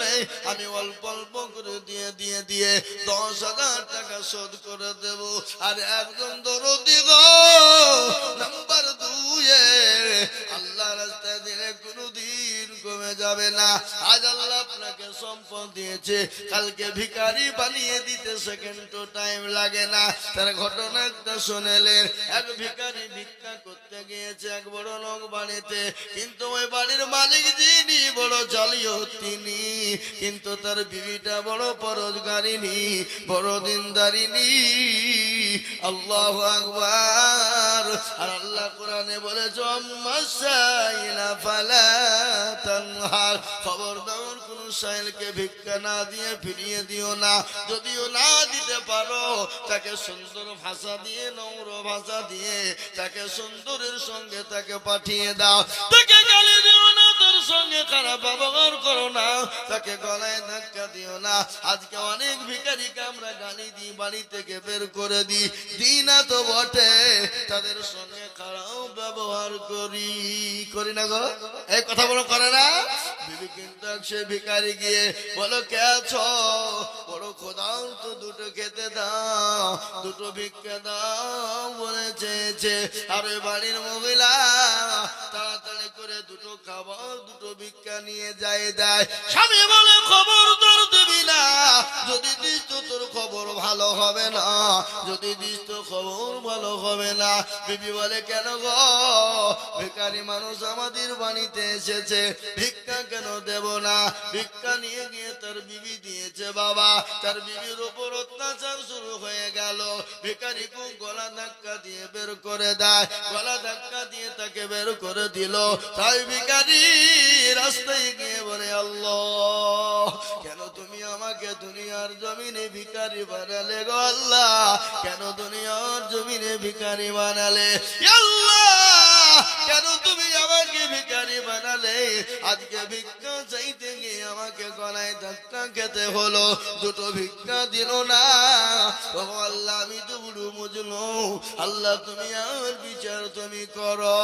আমি অল্প অল্প করে দিয়ে 10,000 টাকা শোধ করে দেব আর একজন দরদি গো নাম্বার 2 আল্লাহ রাস্তায় দিলে কোনদিন কমে যাবে না আজ আল্লাহ আপনাকে সম্পদ দিয়েছে কালকে ভিখারি বানিয়ে দিতে সেকেন্ড টাইম লাগে না তার ঘটনা একটা শুনেলেন এক ভিখারি ভিক্ষা করতে গিয়েছে এক বড় লোক বাড়িতে কিন্তু ওই বাড়ির মালিক যিনি বড় জালিও তিনি কিন্তু তার বিবিটা বড় পরোজগারিনী বড় দিনদারিনী আল্লাহু আকবার আর আল্লাহ কোরআনে বলেছে আম্মাসাইলা ফালা তানহার খবরদার কোন সাইলকে ভিক্ষা না দিয়ে ফিরিয়ে দিও না যদিও না দিতে পারো তাকে সুন্দর ভাষা দিয়ে নম্র ভাষা দিয়ে তাকে সুন্দরের সঙ্গে তাকে পাঠিয়ে দাও তাকে গালি দিও না তার সঙ্গে খারাপ ব্যবহার করো না তাকে গলায় ধাক্কা দিও না আজকে অনেক ভিখারিকে আমরা গালি দিই বাড়ি থেকে বের করে দিই না তো বটে তাদের সঙ্গে খারাপ ব্যবহার করি না গো এই কথা বলো করে না বিবি কিন্তু সে ভিখারি গিয়ে বলো কে আছো বড় খোদাও তো দুটো খেতে দাও দুটো ভিক্ষা দাও বলে চেয়েছে আর ওই বাড়ির মহিলা তাড়াতাড়ি করে দুটো খাবার দুটো ভিক্ষা নিয়ে যায় দেয় স্বামী বলে খবর তোর দিবি না যদি দিস তো তোর খবর ভালো হবে না যদি দিস তো খবর ভালো হবে না। বিবি বলে কেন গো, ভিখারি মানুষ আমাদের বাড়িতে এসেছে, ভিক্ষা কেন দেব না? ভিক্ষা নিয়ে গিয়ে তার বিবি দিয়েছে বাবা। তার বিবির উপর অত্যাচার শুরু হয়ে গেল। ভিখারি গলা ধাক্কা দিয়ে বের করে দেয়, গলা ধাক্কা দিয়ে তাকে বের করে দিল। তাই ভিখারি রাস্তায় গিয়ে বলে আল্লাহ, কেন তুমি আমাকে দুনিয়ার জমিনে ভিখারি বানালে গো আল্লাহ, কেন দুনিয়ার জমিনে ভিখারি বানালে আল্লাহ, কেন তুমি আমাকে ভিখারি বানালে? আজকে ভিক্ষা চাইতে গিয়ে আমাকে গলায় ধাক্কা খেতে হলো, দুটো ভিক্ষা দিল না। ও আল্লাহ, আমি তো বুড়ো মজনু, আল্লাহ তুমি আমার বিচার তুমি করো।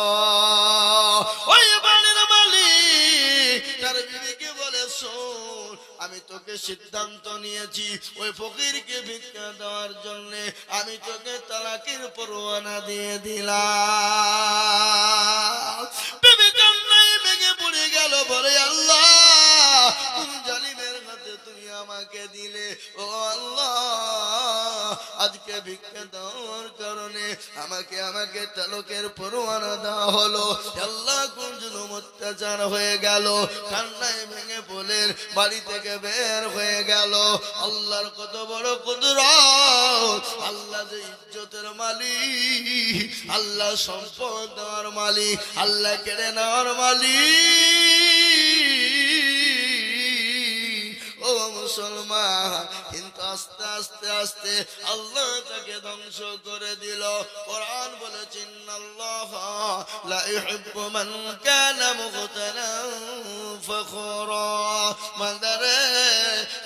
ওই বাড়ির মালিক তার বিবিকে বলে শোন, আমি তোকে সিদ্ধান্ত নিয়েছি, ওই ফকিরকে ভিক্ষা দেওয়ার জন্য আমি তোকে তালাকের পরোয়ানা দিয়ে দিলাম। বিবি কান্নায় ভেঙে পড়ে গেল, বলে আল্লাহ কোন জালিমের হাতে তুমি আমাকে দিলে? ও আল্লাহ, আজকে ভিক্ষা দেওয়ার কারণে আমাকে তালাকের পরোয়ানা দেওয়া হলো। আল্লাহ কোন জুলুম অত্যাচার হয়ে গেল। কান্নায় ভেঙে পড়ে বাড়ি থেকে বের হয়ে গেল। আল্লাহর কত বড় কুদরত! আল্লাহ যে ইজ্জতের মালিক, আল্লাহ সম্পদ দেওয়ার মালিক, আল্লাহ কেড়ে নেওয়ার মালিক। ও মুসলমান, কিন্তু আস্তে আস্তে আস্তে আল্লাহ তাকে ধ্বংস করে দিল। কোরআন বলেছে ইন্নাল্লাহ লা ইউহিব্বু মান কানা মুখতালান ফখুরা। বান্দারে,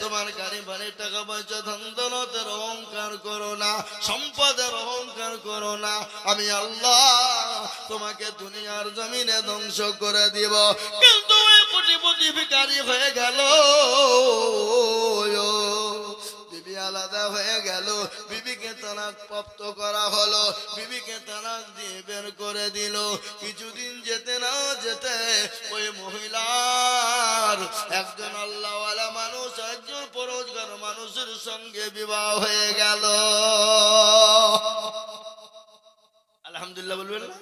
তোমার গাড়ি বাড়ি টাকা পয়সা ধন দৌলতের অহংকার করো না, সম্পদের অহংকার করো না। আমি আল্লাহ তোমাকে দুনিয়ার জমিনে ধ্বংস করে দিব। কিন্তু ওই কোটিপতি ভিখারি হয়ে গেল, বিবি আলাদা হয়ে গেল। বিবিকে তালাক প্রাপ্ত করা হলো, বিবিকে তালাক দিয়ে বের করে দিল। কিছুদিন যেতে না যেতে ওই মহিলার একজন আল্লাহওয়ালা মানুষ, একজন পরোজগার মানুষের সঙ্গে বিবাহ হয়ে গেল। আলহামদুলিল্লাহ বলবেন না?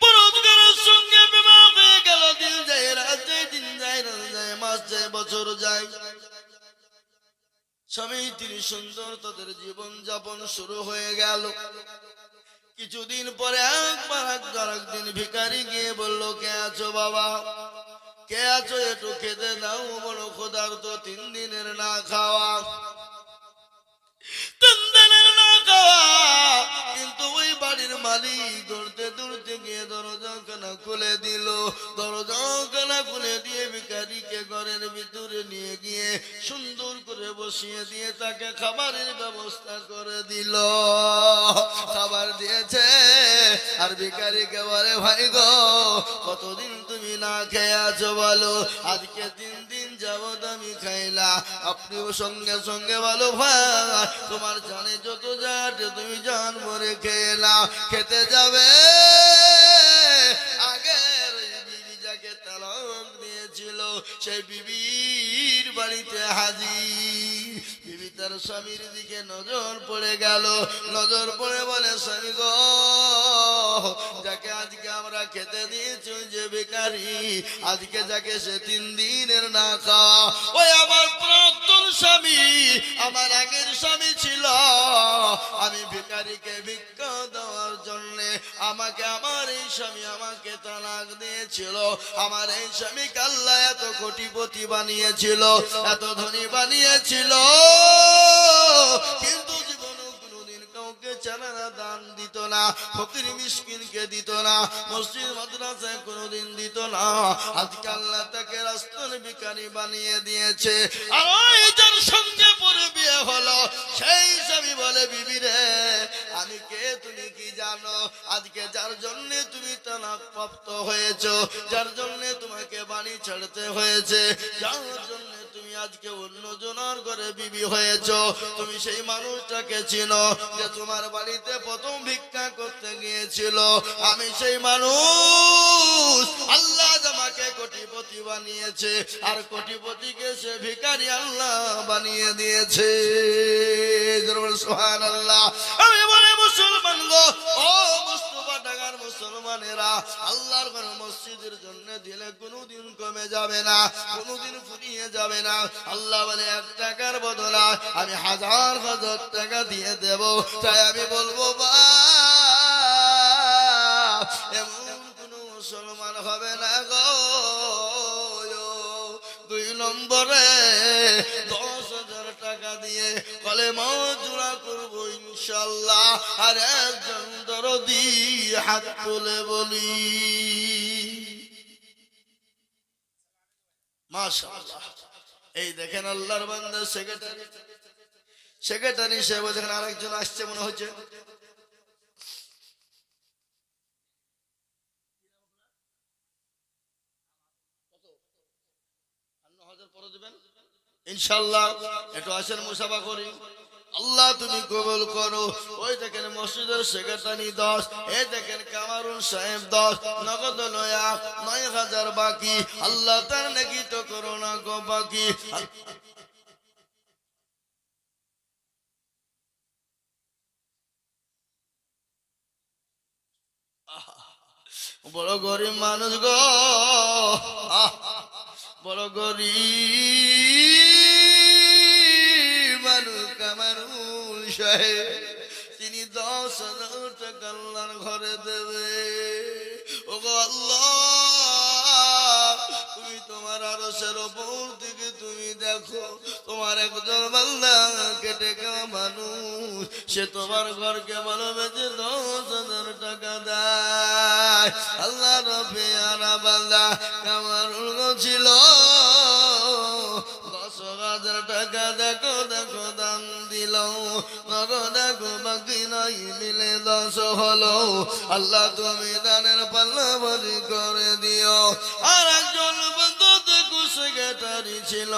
পরোজগারের সঙ্গে বিবাহ হয়ে গেল। দিন যায় রাত যায়, দিন যায় রাত যায়, মাস যায় বছর যায়। স্বামী তিনি সুন্দর তাদের জীবন যাপন শুরু হয়ে গেল। কিছুদিন পরে একদিন ভিখারি গিয়ে বলল, কে আছো বাবা, কে আছো, একটু খেতে দাও, বড় ক্ষুধার্ত, 3 দিনের না খাওয়া, 3 দিনের না খাওয়া। কিন্তু ওই বাড়ির মালিক দৌড়তে দৌড়তে গিয়ে দরজাখানা খুলে দিল। দরজাখানা খুলে দিয়ে ভিখারিকে ঘরের ভিতরে নিয়ে গিয়ে সুন্দর করে বসিয়ে দিয়ে তাকে খাবারের ব্যবস্থা করে দিল। খাবার দিয়েছে, আর ভিখারিকে বলে, ভাই গো কতদিন তুমি না খেয়ে আছো বলো? আজকে 3 দিন যাবত আমি খাইলা। আপনিও সঙ্গে সঙ্গে বলো, ভাই তোমার জানে যত যাতে তুমি জান মরে খেলা। খেতে যাবে, আগের বিবি যাকে তালাক দিয়েছিল সেই বিবির বাড়িতে হাজির। বিবি তার স্বামীর দিকে নজর পড়ে গেল, নজর পড়ে বলে, স্বামী গো, যাকে আজকে আমরা খেতে দিয়েছি ওই যে ভিখারি, আজকে যাকে সে 3 দিনের না খাওয়া, ওই আমার প্রাক্তন স্বামী, আমার আগের স্বামী ছিল। আমি ভিখারিকে ভিক্ষা দেওয়ার জন্য আমাকে আমার এই স্বামী আমাকে তালাক দিয়েছিল। আমার এই স্বামীকে আল্লাহ এত কোটিপতি বানিয়েছিল, এত ধনী বানিয়েছিল, কিন্তু জীবনে কোনোদিন কাউকে চালানা দান দিত না, ফকির মিসকিনকে দিত না, মসজিদ মাদ্রাসায় কোনোদিন দিত না। আজকে আল্লাহ তাকে রাস্তার ভিখারি বানিয়ে দিয়েছে। আর ওই যার সঙ্গে পরে বিয়ে হলো সেই স্বামী বলে, বিবি রে আমি কে তুমি কি জানো? আজকে যার জন্য তুমি তালাক প্রাপ্ত হয়েছো, যার জন্য তোমাকে বাড়ি ছাড়তে হয়েছে, যার জন্য তুমি আজকে অন্য জনের ঘরে বিবি হয়েছো, তুমি সেই মানুষটাকে চিনো যে তোমার বাড়িতে প্রথম ভিক্ষা করতে গিয়েছিল? আমি সেই মানুষ। আল্লাহ আমাকে কোটিপতি বানিয়েছে, আর কোটিপতিকে সে ভিখারি আল্লাহ বানিয়ে দিয়েছে। সুবহানাল্লাহ। আমি বলি মুসলমান গো, ও মুস্তাফা ঢাকার মুসলমানেরা, আল্লাহর ঘর মসজিদের জন্য দিলে কোনোদিন কমে যাবে না, কোনোদিন ফুরিয়ে যাবে না। আল্লাহ বলে 1 টাকার বদলে আমি হাজার হাজার টাকা দিয়ে দেব। তাই আমি বলবো বা এমন কোন মুসলমান হবে না গো 2 নম্বরে 10,000 টাকা দিয়ে কলেমা জোড়া করবো ইনশাআল্লাহ। আর একজন দরদি হাত তুলে বলি মাশাআল্লাহ। এই দেখেন আল্লাহর বান্দা সেক্রেটারি সাহেব, দেখেন আরেকজন আসছে মনে হচ্ছে। ইনশাআল্লাহ একটু আসেন মুসাফা করি। আল্লাহ তুমি কবুল করো। ওই দেখেন মসজিদের সেক্রেটারি 10, এই দেখেন কামারুল সাহেব 10, নগদ 9,000 বাকি। আল্লাহ তার নাকি তো করো না গো বাকি। বড় গরিব মানুষ গো, বড় গরিব মানুষ কামারুল সাহেব। তিনি 10,000 টাকা আল্লাহর ঘরে দেবে। ও গো আল্লাহ, তুমি তোমার আরশের উপর থেকে তুমি দেখো, তোমার একজন বান্দা কেটে খাওয়া মানুষ, সে তোমার ঘরকে ভালোবেসে 10,000 টাকা দেয়। আল্লাহ রবে আনা বান্দা কামারুল ছিল 10,000 টাকা দেখো দেখো দান দিল। নগদ দেখো বাকি নাই মিলে 10 হলো। আল্লাহ তুমি দানের পাল্লা ভারী করে দিও। আর একজন বন্ধু দেখো সেক্রেটারি ছিল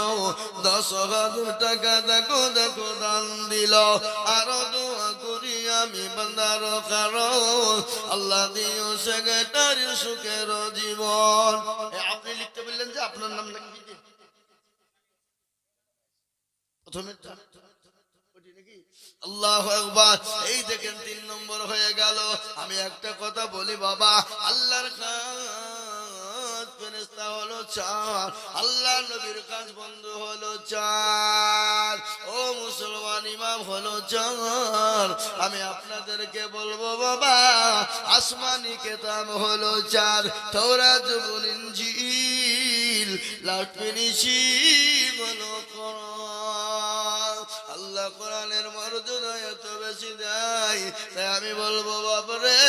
10,000 টাকা দেখো দেখো দান দিল। আরো দোয়া করি আমি বান্দার কারণ আল্লাহ দিও সেক্রেটারির সুখের জীবন। আপনি লিখতে বললেন যে আপনার নাম নাকি প্রথমে আল্লাহু আকবার। এই দেখেন 3 নম্বর হয়ে গেল। আমি একটা কথা বলি বাবা, আল্লাহর কাজ ফেরেশতা হলো 4, আল্লাহ নবীর কাজ বন্ধু হলো 4, ও মুসলমান ইমাম হলো 4। আমি আপনাদেরকে বলবো বাবা, আসমানি কিতাব হলো 4, তাওরাত জবুর ইনজিল লাউড ফিনিশি হলো কোরআন। আল্লাহ কোরআনের মর্যাদা এত বেশি দেয়, তাই আমি বলবো বাবারে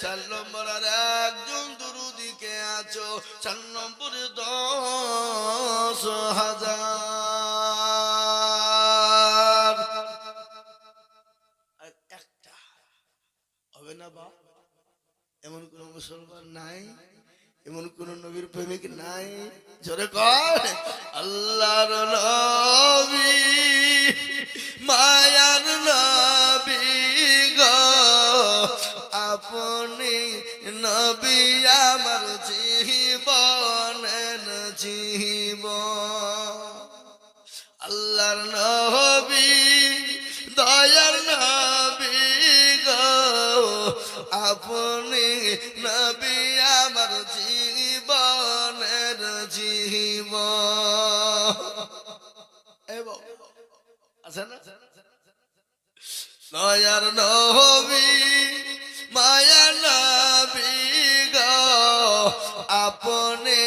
4 নম্বর আর একজন দুরুদিকে আছো 4 নম্বরে 10,000 আর একটা হবে না বা? এমন কোন মুসলমান নাই, এমন কোন নবীর প্রেমিক নাই, জোরে কর আল্লাহর নবী মায়ার নবী গো, আপনি নবী আমার জীবনের জীবন। আল্লাহর নবী দয়ার নবী গো, আপনি নবী আমার জীবনের জীবন। এবং আছে না দয়ার নবী মায়া নবী গো, আপনি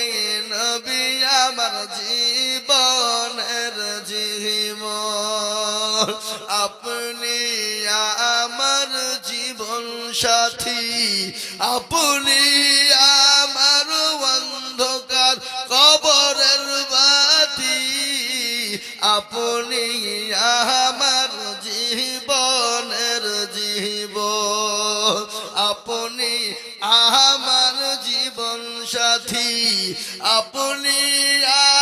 নবী আমার জীবনের জীবন। আপনি আমার জীবন সাথী, আপনি আমার অন্ধকার কবরের বাতি, আপনি আমার জীবনের জীবন, আপনি আমার জীবন সাথী, আপনি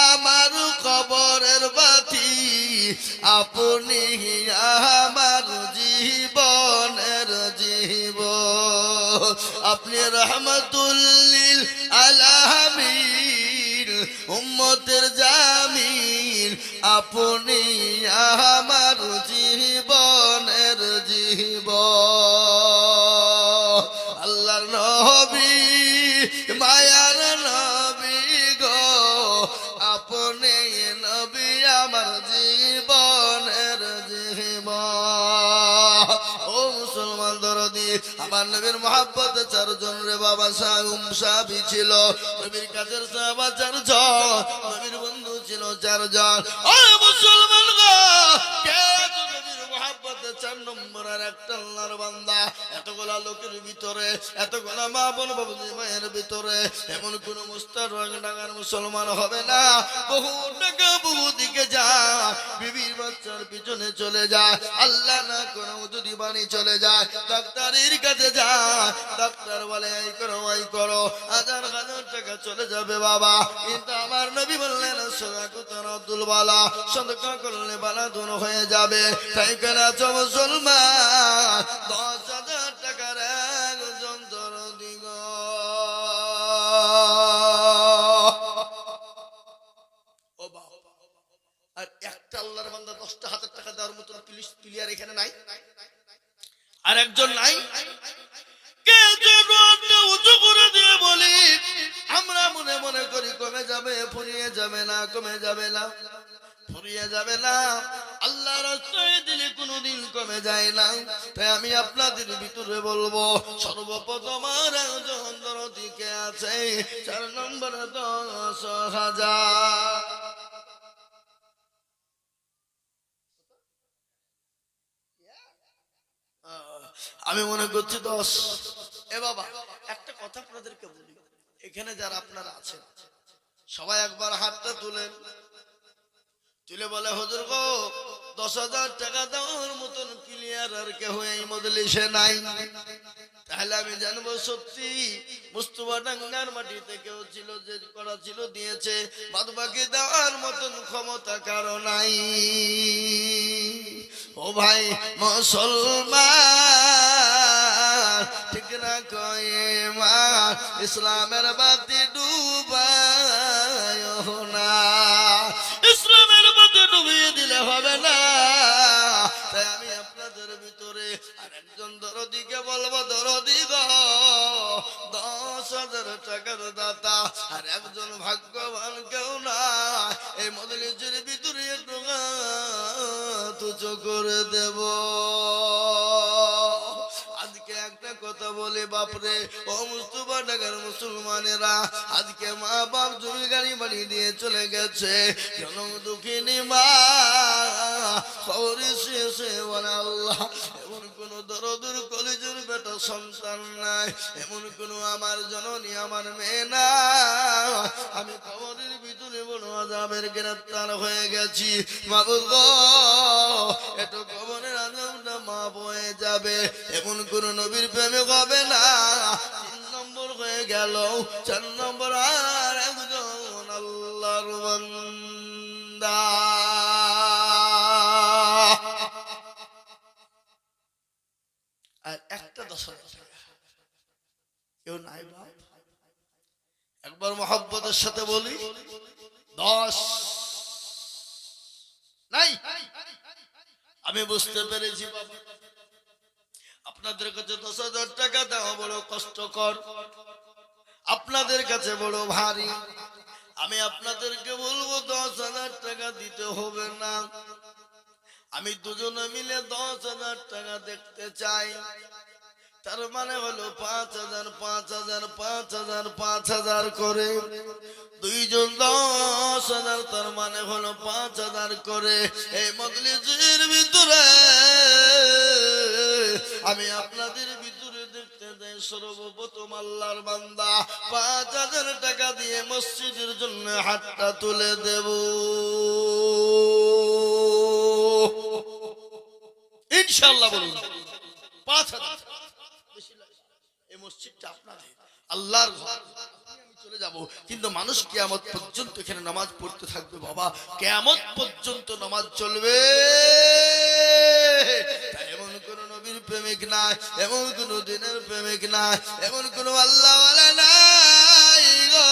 আমার কবরের বাতি, আপনি আমার জীবনের জীবন। আপনি রহমতুল লিল আলামিন উম্মতের জামিন, আপনি আমার জীবন আমার নবীর মহব্বতে চারজন রে বাবা সাহাবী ছিল, নবীর কাছের সাহাবা চারজন, নবীর বন্ধু ছিল চারজন। ও মুসলমান গো, কে তো নবীর মহব্বতে 4 নম্বরের একটা আল্লাহর বান্দা? এতগুলা লোকের ভিতরে, এতগুলা মা বোন বাবুজি মায়ের ভিতরে এমন কোন মুস্তার রং ডাঙার মুসলমান হবে না। বহু টাকা বহু দিকে যায়, বিবির বাচ্চার পিছনে চলে যায়, আল্লাহ না কোনো যদি বাণী চলে যায়, ডাক্তারের কাছে যায়, ডাক্তার বলে এই করো এই করো, 1000 টাকা চলে যাবে বাবা। কিন্তু আমার নবী বললেন সদাকতুন আব্দুল বালা, সদকা করলে বালা দূর হয়ে যাবে। তাই কেন মুসলমান 10,000 টাকার একজন দরদি গো। ও বাবা, আর একটা আল্লাহর বান্দা 10,000 টাকা দেওয়ার মতো প্লেয়ার এখানে নাই, আর একজন নাই। কে যেন উঁচু করে দিয়ে বলি, আমরা মনে মনে করি কমে যাবে, ফুরিয়ে যাবে না, কমে যাবে না, ফুরিয়ে যাবে না। আল্লাহর রাস্তায় দিলে কোনোদিন কমে যায় না। তাই আমি আপনাদের ভিতরে বলবো, সর্বপ্রথম আর একজন দরদি কে আছে? 4 নম্বরে 10,000। আমি মনে করছি 10। এ বাবা, একটা কথা আপনাদেরকে বলি, এখানে যারা আপনারা আছেন সবাই একবার হাতটা তুলেন, তুলে বলে হুজুর গো 10,000 টাকা দেওয়ার মতন প্লেয়ার আর কেউ এই মজলিসে নাই। তাহলে আমি জানবো সত্যি মুস্তফা ডাঙ্গার মাটিতে কেউ ছিল, যে করা ছিল দিয়েছে, বাদ বাকি দেওয়ার মতন ক্ষমতা কারো নাই। ও ভাই মুসলমান, ঠিক না কয়ে মা, ইসলামের বাতি ডুবায় না, ইসলামের বাতি ডুবিয়ে দিলে হবে না। তাই আমি আপনাদের ভিতরে আরেকজন দরদিকে বলবো, দরদি গো 10,000 টাকার দাতা আর একজন ভাগ্যবান কেউ না। এই মজলিসের ভিতরে একটু তুচো করে দেব। আজকে একটা কথা বলে বাপরে, ও মুস্তফা ঢাকার মুসলমানেরা, আজকে মা বাপ জমি গাড়ি বাড়ি দিয়ে চলে গেছে, জনম দুঃখিনী মা খবরে শেষে বলে আল্লাহ এমন কোন দরদুর কলিজুর বেটা সন্তান নাই, এমন কোন আমার জননী আমার মেয়ে না, আমি খবরের ভিতরে বড় আযাবের গ্রেফতার হয়ে গেছি। মাবুদ গো, একটু খবরের আযাবটা মাফ হয়ে যাবে, এমন কোন নবীর প্রেমে হবে না। 3 নম্বর হয়ে গেল, 4 নম্বর আর একজন আল্লাহর বান্দা। আর একটা 10,000 টাকা কেউ নাই বাপ? একবার মহব্বতের সাথে বলি 10 নাই। আমি বুঝতে পেরেছি বাবা, আপনাদের কাছে 10,000 টাকা দেওয়া বড় কষ্টকর, আপনাদের কাছে বড় ভারী। আমি আপনাদেরকে বলবো 10,000 টাকা দিতে হবে না, আমি দুজনে মিলে 10,000 টাকা দেখতে চাই। তার মানে হলো 5,000 5,000 5,000 5,000 করে, দুইজন 10,000, তার মানে হলো 5,000 করে। এই মজলিসের ভিতরে আমি আপনাদের ভিতরে দেখতে যাই, সর্বপ্রথম আল্লাহর বান্দা 5,000 টাকা দিয়ে মসজিদের জন্য হাতটা তুলে দেব ইনশাআল্লাহ। বলুন 5,000। এই মসজিদটা আপনাদের, আল্লাহর ঘর। আমি চলে যাব, কিন্তু মানুষ কিয়ামত পর্যন্ত এখানে নামাজ পড়তে থাকবে বাবা, কিয়ামত পর্যন্ত নামাজ চলবে। এমন কোন নবীর প্রেমিক নাই, এমন কোন দিনের প্রেমিক নাই, এমন কোন আল্লাহওয়ালা নাই গো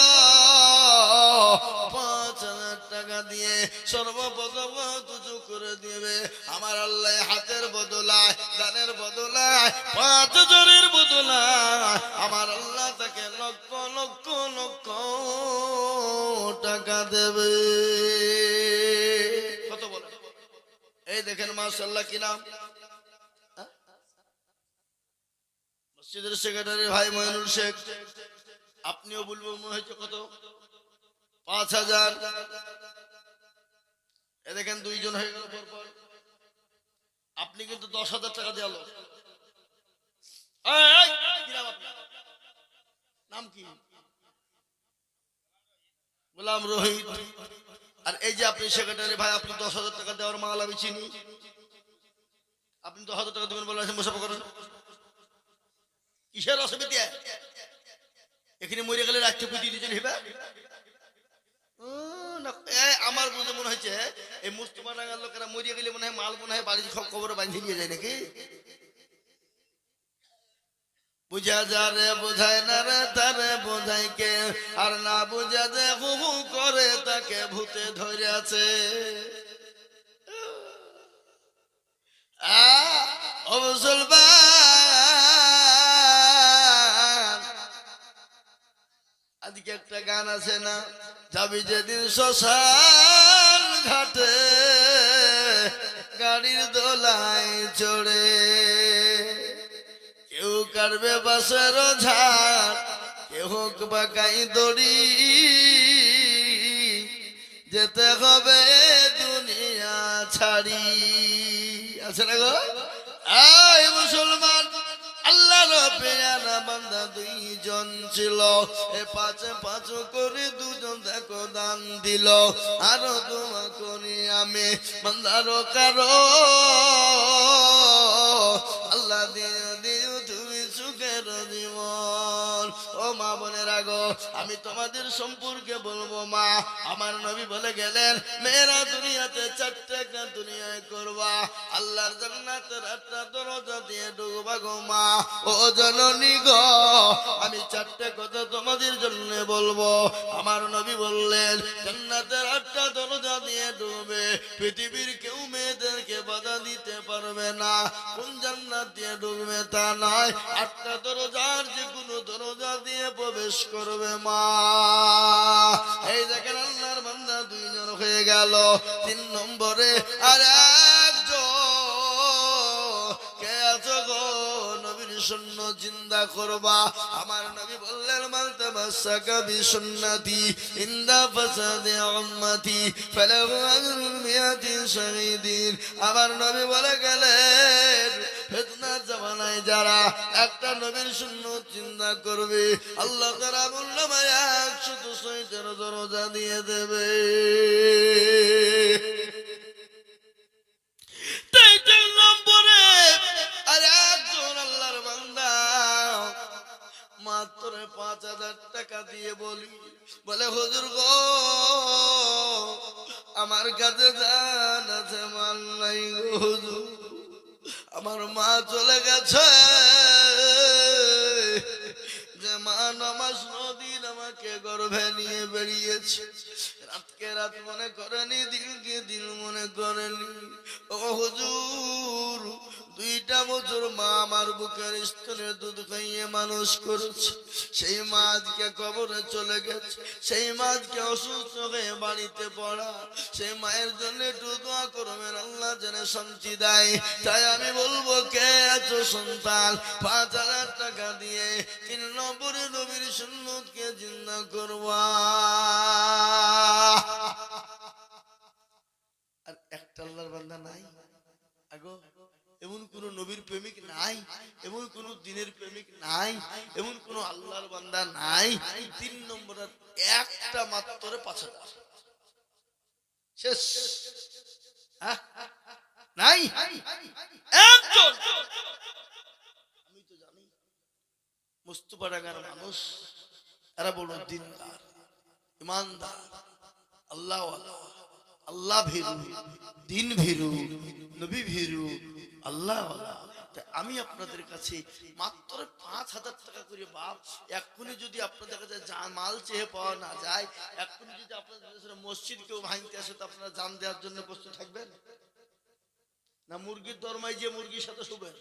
5,000 টাকা দিয়ে সর্বপ্রথম তুজু করে দিবে আমার আল্লাহ। হাতের বদলায়, দানের বদলায়, 5,000-এর বদলায় আমার আল্লাহ তাকে লক্ষ লক্ষ লক্ষ টাকা দেবে। কত বলে? এই দেখেন মাশাআল্লাহ, কি নাম? মসজিদের সেক্রেটারি ভাই মইনুল শেখ, আপনিও বলবো মনে হয়েছে কত 5,000। এ দেখেন দুইজন হয়ে গেল পরপর। আপনি কিন্তু 10,000 টাকা দেওয়া লোক। কি নাম আপনার? নাম কি? গোলাম রোহিত। আর এই যে আপনি সেক্রেটারি ভাই, আপনি 10,000 টাকা দেওয়ার মাল আমি চিনি। আপনি 10,000 টাকা দেবেন বলে মুসাফা করেন, কিসের অসুবিধা? এখানে মরে গেলে রাখতে পুঁতি দিচ্ছেন হিবা। আমার বুঝে মনে হয়েছে এই মুস্তফা ডাঙ্গার লোকেরা মরিয়ে গেলে মনে হয় মাল মনে হয় বাড়ির সব খবর বাঁধিয়ে নিয়ে যায় নাকি। বুঝা যা রে বোঝায় না রে তারে বোঝায় কে, আর না বুঝা যে হু হু করে তাকে ভূতে ধরে আছে। ও মুসলমান, আজকে একটা গান আছে না, যাবি যেদিন শ্মশান ঘাটে গাড়ির দোলায় চড়ে, কেউ কাটবে বাঁশের ঝাড়, কেউ বাঁকাই দড়ি, যেতে হবে দুনিয়া ছাড়ি। আছে না গো? আয় মুসলমান, আল্লাহর পেয়ারা বান্দা দুইজন ছিল, এ পাঁচে পাঁচ করে দুজন দেখো দান দিল, আরো দোয়া করি আমি বান্দারো কারো, আল্লাহ দিও দিও তুমি সুখের জীবন। ও মা বোনেরা গো, আমি তোমাদের সম্পর্কে বলবো মা, আমার নবী বলে গেলেন মেয়েরা দুনিয়াতে 4টা দুনিয়ায় করবা, আল্লাহর জান্নাতের 8টা দরজা দিয়ে ঢুকবা গো মা। ও জননী গো, আমি 4টে কথা তোমাদের জন্য বলবো। আমার নবী বললেন জান্নাতের 8টা দরজা দিয়ে ঢুকবে, পৃথিবীর কেউ মেয়েদেরকে বাধা দিতে পারবে না। কোন জান্নাত দিয়ে ঢুকবে তা নয়, 8টা দরজার যে কোনো দরজা দিয়ে প্রবেশ করবে মা। এই দেখেন আল্লাহর বান্দা 2 জন হয়ে গেল। 3 নম্বরে আর একজন কে আছো গো, নবীর সুন্নাত জিন্দা করবা। আমার নবী বললেন মান তামাসসাকা বিসুন্নতি ইনদা ফাসাদি উম্মতি ফালাহু আজরুল মিয়াতি শাহীদিন। আমার নবী বলে গেলেন ফিতনার জামানায় যারা একটা নবীর সুন্নাত জিন্দা করবে, আল্লাহ তাআলা মূল্যবান 106 দরজা দিয়ে দেবে। 3 নম্বরে আর একজন আল্লাহর বান্দা মাত্র 5,000 টাকা দিয়ে বলে হুজুর গো, আমার কাছে জান আছে মাল নাই গো হুজুর, আমার মা চলে গেছে, যে মা নামাজ নদীন আমাকে গর্ভে নিয়ে বেরিয়েছে, রাতকে রাত মনে করেনি, দিনকে দিন মনে করেনি। ও হুজুর, 2টা বছর মা আমার বুকের স্তনের দুধ খাইয়ে মানুষ করেছে, সেই মা আজকে কবরে চলে গেছে, সেই মা আজকে অসুস্থ হয়ে বাড়িতে পড়া, সেই মায়ের জন্য একটু দোয়া করবেন, আল্লাহ যেন শান্তি দেয়। তাই আমি বলবো কে আছো সন্তান 5,000 টাকা দিয়ে 3 নম্বরে নবীর সুন্নতকে জিন্দা করবা। আর একটা আল্লাহর বান্দা নাই আগো, এমন কোন নবীর প্রেমিক নাই, এমন কোন দিনের প্রেমিক নাই, এমন কোন আল্লাহর বান্দা নাই 3 নম্বরের একটা মাত্র 5,000 শেষ। নাই একজন। আমি তো জানি মুস্তফা ডাঙ্গার মানুষ এরা বড় দিনদার, ইমানদার, আল্লাহ আল্লাহ ভীরু, দিন ভীরু, নবী ভীরু, আল্লাহ। আমি আপনাদের কাছে মাত্র 5,000 টাকা করে বাপ, এক্ষুনি যদি আপনাদের কাছে মাল চেয়ে পাওয়া না যায়, এক্ষুনি যদি আপনাদের মসজিদ কেউ ভাঙতে আসে, তো আপনারা জান দেওয়ার জন্য প্রস্তুত থাকবেন না? মুরগির দরমায় যে মুরগির সাথে শুবেন,